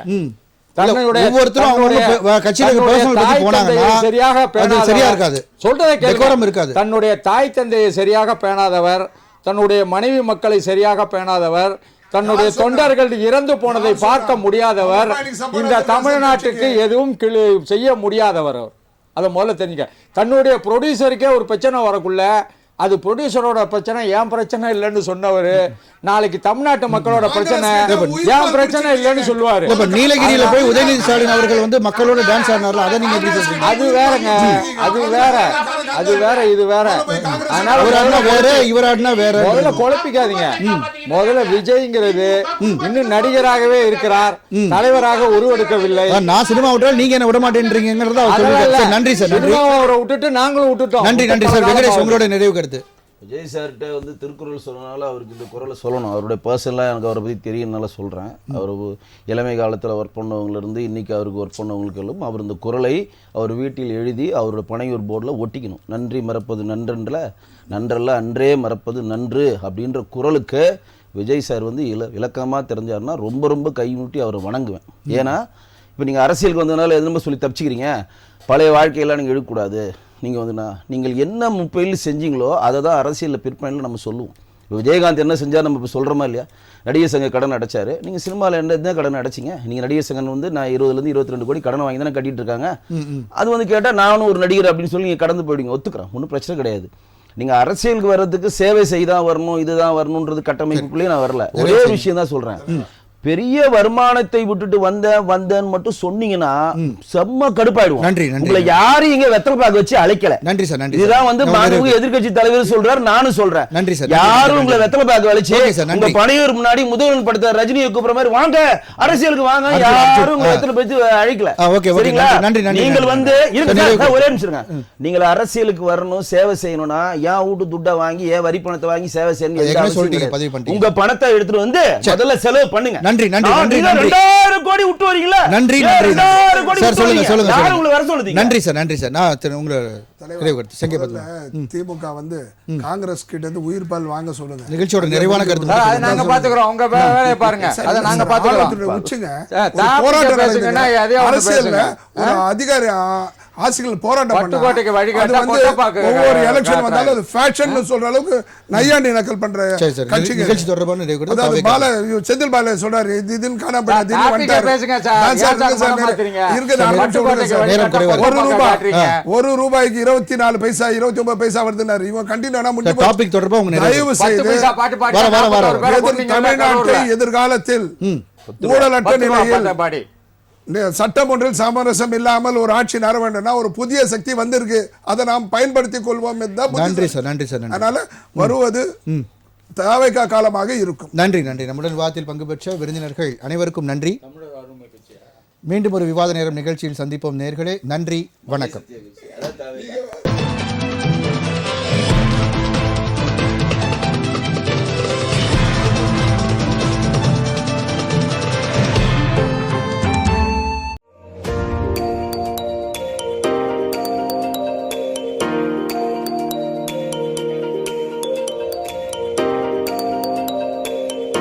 தன்னுடைய தாய் தந்தையை சரியாக பேணாதவர், தன்னுடைய மனைவி மக்களை சரியாக பேணாதவர், தன்னுடைய தொண்டர்கள் இறந்து போனதை பார்க்க முடியாதவர், இந்த தமிழ்நாட்டுக்கு எதுவும் செய்ய முடியாதவர். அதை முதல்ல தெரிஞ்சுக்க. தன்னுடைய ப்ரொடியூசருக்கே ஒரு பிரச்சனை வரக்குள்ள அது ப்ரொடியூசரோட பிரச்சனை, என் பிரச்சனை இல்லைன்னு சொன்னவர் நாளைக்கு தமிழ்நாட்டு மக்களோட பிரச்சனை என் பிரச்சனை இல்லைன்னு சொல்லுவாரு. இப்ப நீலகிரியில போய் உதயநிதி ஸ்டாலின் அவர்கள் வந்து மக்களோட டான்ஸ் ஆடினார்ல, அதை நீங்க எப்படி சொல்றீங்க? அது வேறங்க, அது வேற, அது வேற, இது வேற. அதனால அவர் ஆடினா வேற, இவர் ஆடினா வேற. முதல்ல குழப்பிக்காதீங்க. முதல்ல விஜய்ங்கிறது இன்னும் நடிகராகவே இருக்கிறார், தலைவராக உருவெடுக்கவில்லை. நான் சினிமா விட்டால் நீங்க என்ன விட மாட்டேன்றீங்கிறத அவர் சொல்லிருக்காரு. நன்றி சார், நன்றி. சினிமாவை விட்டுட்டு நாங்களும் விட்டுட்டோம். நன்றி, நன்றி சார். வெங்கடேஷ், உங்களோட நிறைவு கருத்து. விஜய் சார்கிட்ட வந்து திருக்குறள் சொன்னனால அவருக்கு இந்த குறளை சொல்லணும். அவருடைய பர்சனலாக எனக்கு அவரை பற்றி தெரியும்னால சொல்கிறேன். அவர் இளமை காலத்தில் ஒர்க் பண்ணவங்களிருந்து இன்றைக்கி அவருக்கு ஒர்க் பண்ணவங்களுக்கெல்லாம் அவர் இந்த குறளை அவர் வீட்டில் எழுதி அவரோட பனையூர் போர்டில் ஒட்டிக்கணும். நன்றி மறப்பது நன்றல்ல அன்றே மறப்பது நன்று அப்படின்ற குறளுக்கு விஜய் சார் வந்து இலக்கமாக தெரிஞ்சாருன்னா ரொம்ப ரொம்ப கைமுட்டி அவரை வணங்குவேன். ஏன்னா இப்போ நீங்கள் அரசியலுக்கு வந்ததுனால எதுவுமே சொல்லி தப்பிச்சுக்கிறீங்க. பழைய வாழ்க்கையெல்லாம் நீங்கள் எடுக்கக்கூடாது. நீங்கள் வந்துண்ணா நீங்கள் என்ன முப்பையில் செஞ்சீங்களோ அதை தான் அரசியலில் பிற்பனையில் நம்ம சொல்லுவோம். இப்போ விஜயகாந்த் என்ன செஞ்சால் நம்ம இப்போ சொல்கிறோமா இல்லையா? நடிகர் சங்க கடன் அடைச்சாரு. நீங்கள் சினிமாவில் என்ன கடன் அடைச்சிங்க? நீங்கள் நடிகர் சங்கம் வந்து நான் 20 22 கோடி கடன் வாங்கி தானே கட்டிட்டு இருக்காங்க. அது வந்து கேட்டால் நானும் ஒரு நடிகர் அப்படின்னு சொல்லி நீங்கள் கடந்து போயிடுங்க. ஒத்துக்கிறேன், ஒன்றும் பிரச்சனை கிடையாது. நீங்கள் அரசியலுக்கு வர்றதுக்கு சேவை செய்தான் வரணும், இதுதான் வரணுன்றது கட்டமைப்புக்குள்ளேயே நான் வரல. ஒரே விஷயம் தான் சொல்கிறேன். பெரிய வருமானத்தை விட்டுட்டு வந்தேன்னு மட்டும் சொன்னீங்கன்னா செம்ம கடுப்பாயிடுவோம். நன்றி, நன்றி. உங்களை யாரும் இங்க வெத்தலை பாக்கு வச்சு அழைக்கல. நன்றி சார், நன்றி. இதுதான் வந்து மாண்புமிகு எதிர்க்கட்சி தலைவர் சொல்றாரு, நானும் சொல்றேன். நன்றி சார். யாரும் உங்களை வெத்தலை பாக்கு வச்சு உங்க பணியூர் முன்னாடி முதல்வர் படுத்த ரஜினியை கூப்பிடுற மாதிரி வாங்க அரசியலுக்கு வாங்க, யாரும் உங்களை வெத்தலை பத்தி அழைக்கல. சரிங்களா? நீங்கள் வந்து ஒரே நிமிஷம், நீங்கள் அரசியலுக்கு வரணும், சேவை செய்யணும்னா ஏன் வீட்டு துட்டை வாங்கி ஏன் வரி பணத்தை வாங்கி சேவை செய்யணும்? உங்க பணத்தை எடுத்துட்டு வந்து முதல்ல செலவு பண்ணுங்க. நன்றி, நன்றி, நன்றி. 2000 கோடி விட்டு வரீங்களா? நன்றி, நன்றி சார். சொல்லுங்க, சொல்லுங்க. யாரு உங்களை வர சொல்லுங்க? நன்றி சார், நன்றி சார். நான் உங்களை திமுக வந்து காங்கிரஸ் கிட்ட இருந்து உயிர் பால் வாங்க சொல்லுங்க. நிகழ்ச்சியோட நிறைவான கருத்து அதை நாங்க பாத்துக்கிறோம். உங்க வேலையை பாருங்க, அதை நாங்க பாத்துக்கிறோம். உச்சுங்க போராட்டம் பேசுங்கன்னா அரசியல்ல ஒரு அதிகாரி ஆசிரியர்கள் போராட்டம் பட்டுக்கோட்டைக்கு பண்ணாங்க. வழிகாட்ட ஒவ்வொரு எலெக்ஷன் வந்தாலும் அது ஃபேஷன் சொல்ற அளவுக்கு நையாண்டி நக்கல் பண்ற கட்சிகள். நிகழ்ச்சி தொடர்பான நிறைவு கருத்து. அதாவது பால செந்தில் பால சொல்றாரு, இதுன்னு காணாம பேசுங்க சார். ஒரு ரூபாய்க்கு 24 பைசா 29 பைசா வருதுன்னாரு. இவன் கண்டினியூ முடிஞ்சு டாபிக் தொடர்பா உங்க தயவு செய்து தமிழ்நாட்டை எதிர்காலத்தில் ஊழலற்ற நிலையில் சட்டம் ஒன்றில் சமரசம் இல்லாமல் ஒரு ஆட்சி நட வேண்டும்னா ஒரு புதிய சக்தி வந்திருக்கு, அதை நாம் பயன்படுத்திக் கொள்வோம். நன்றி சார், நன்றி சார். அதனால வருவது தேவைக்கா காலமாக இருக்கும். நன்றி, நன்றி. நம்முடன் விவாதத்தில் பங்கு பெற்ற விருந்தினர்கள் அனைவருக்கும் நன்றி. மீண்டும் ஒரு விவாத நேரம் நிகழ்ச்சியில் சந்திப்போம் நேயர்களே. நன்றி, வணக்கம்.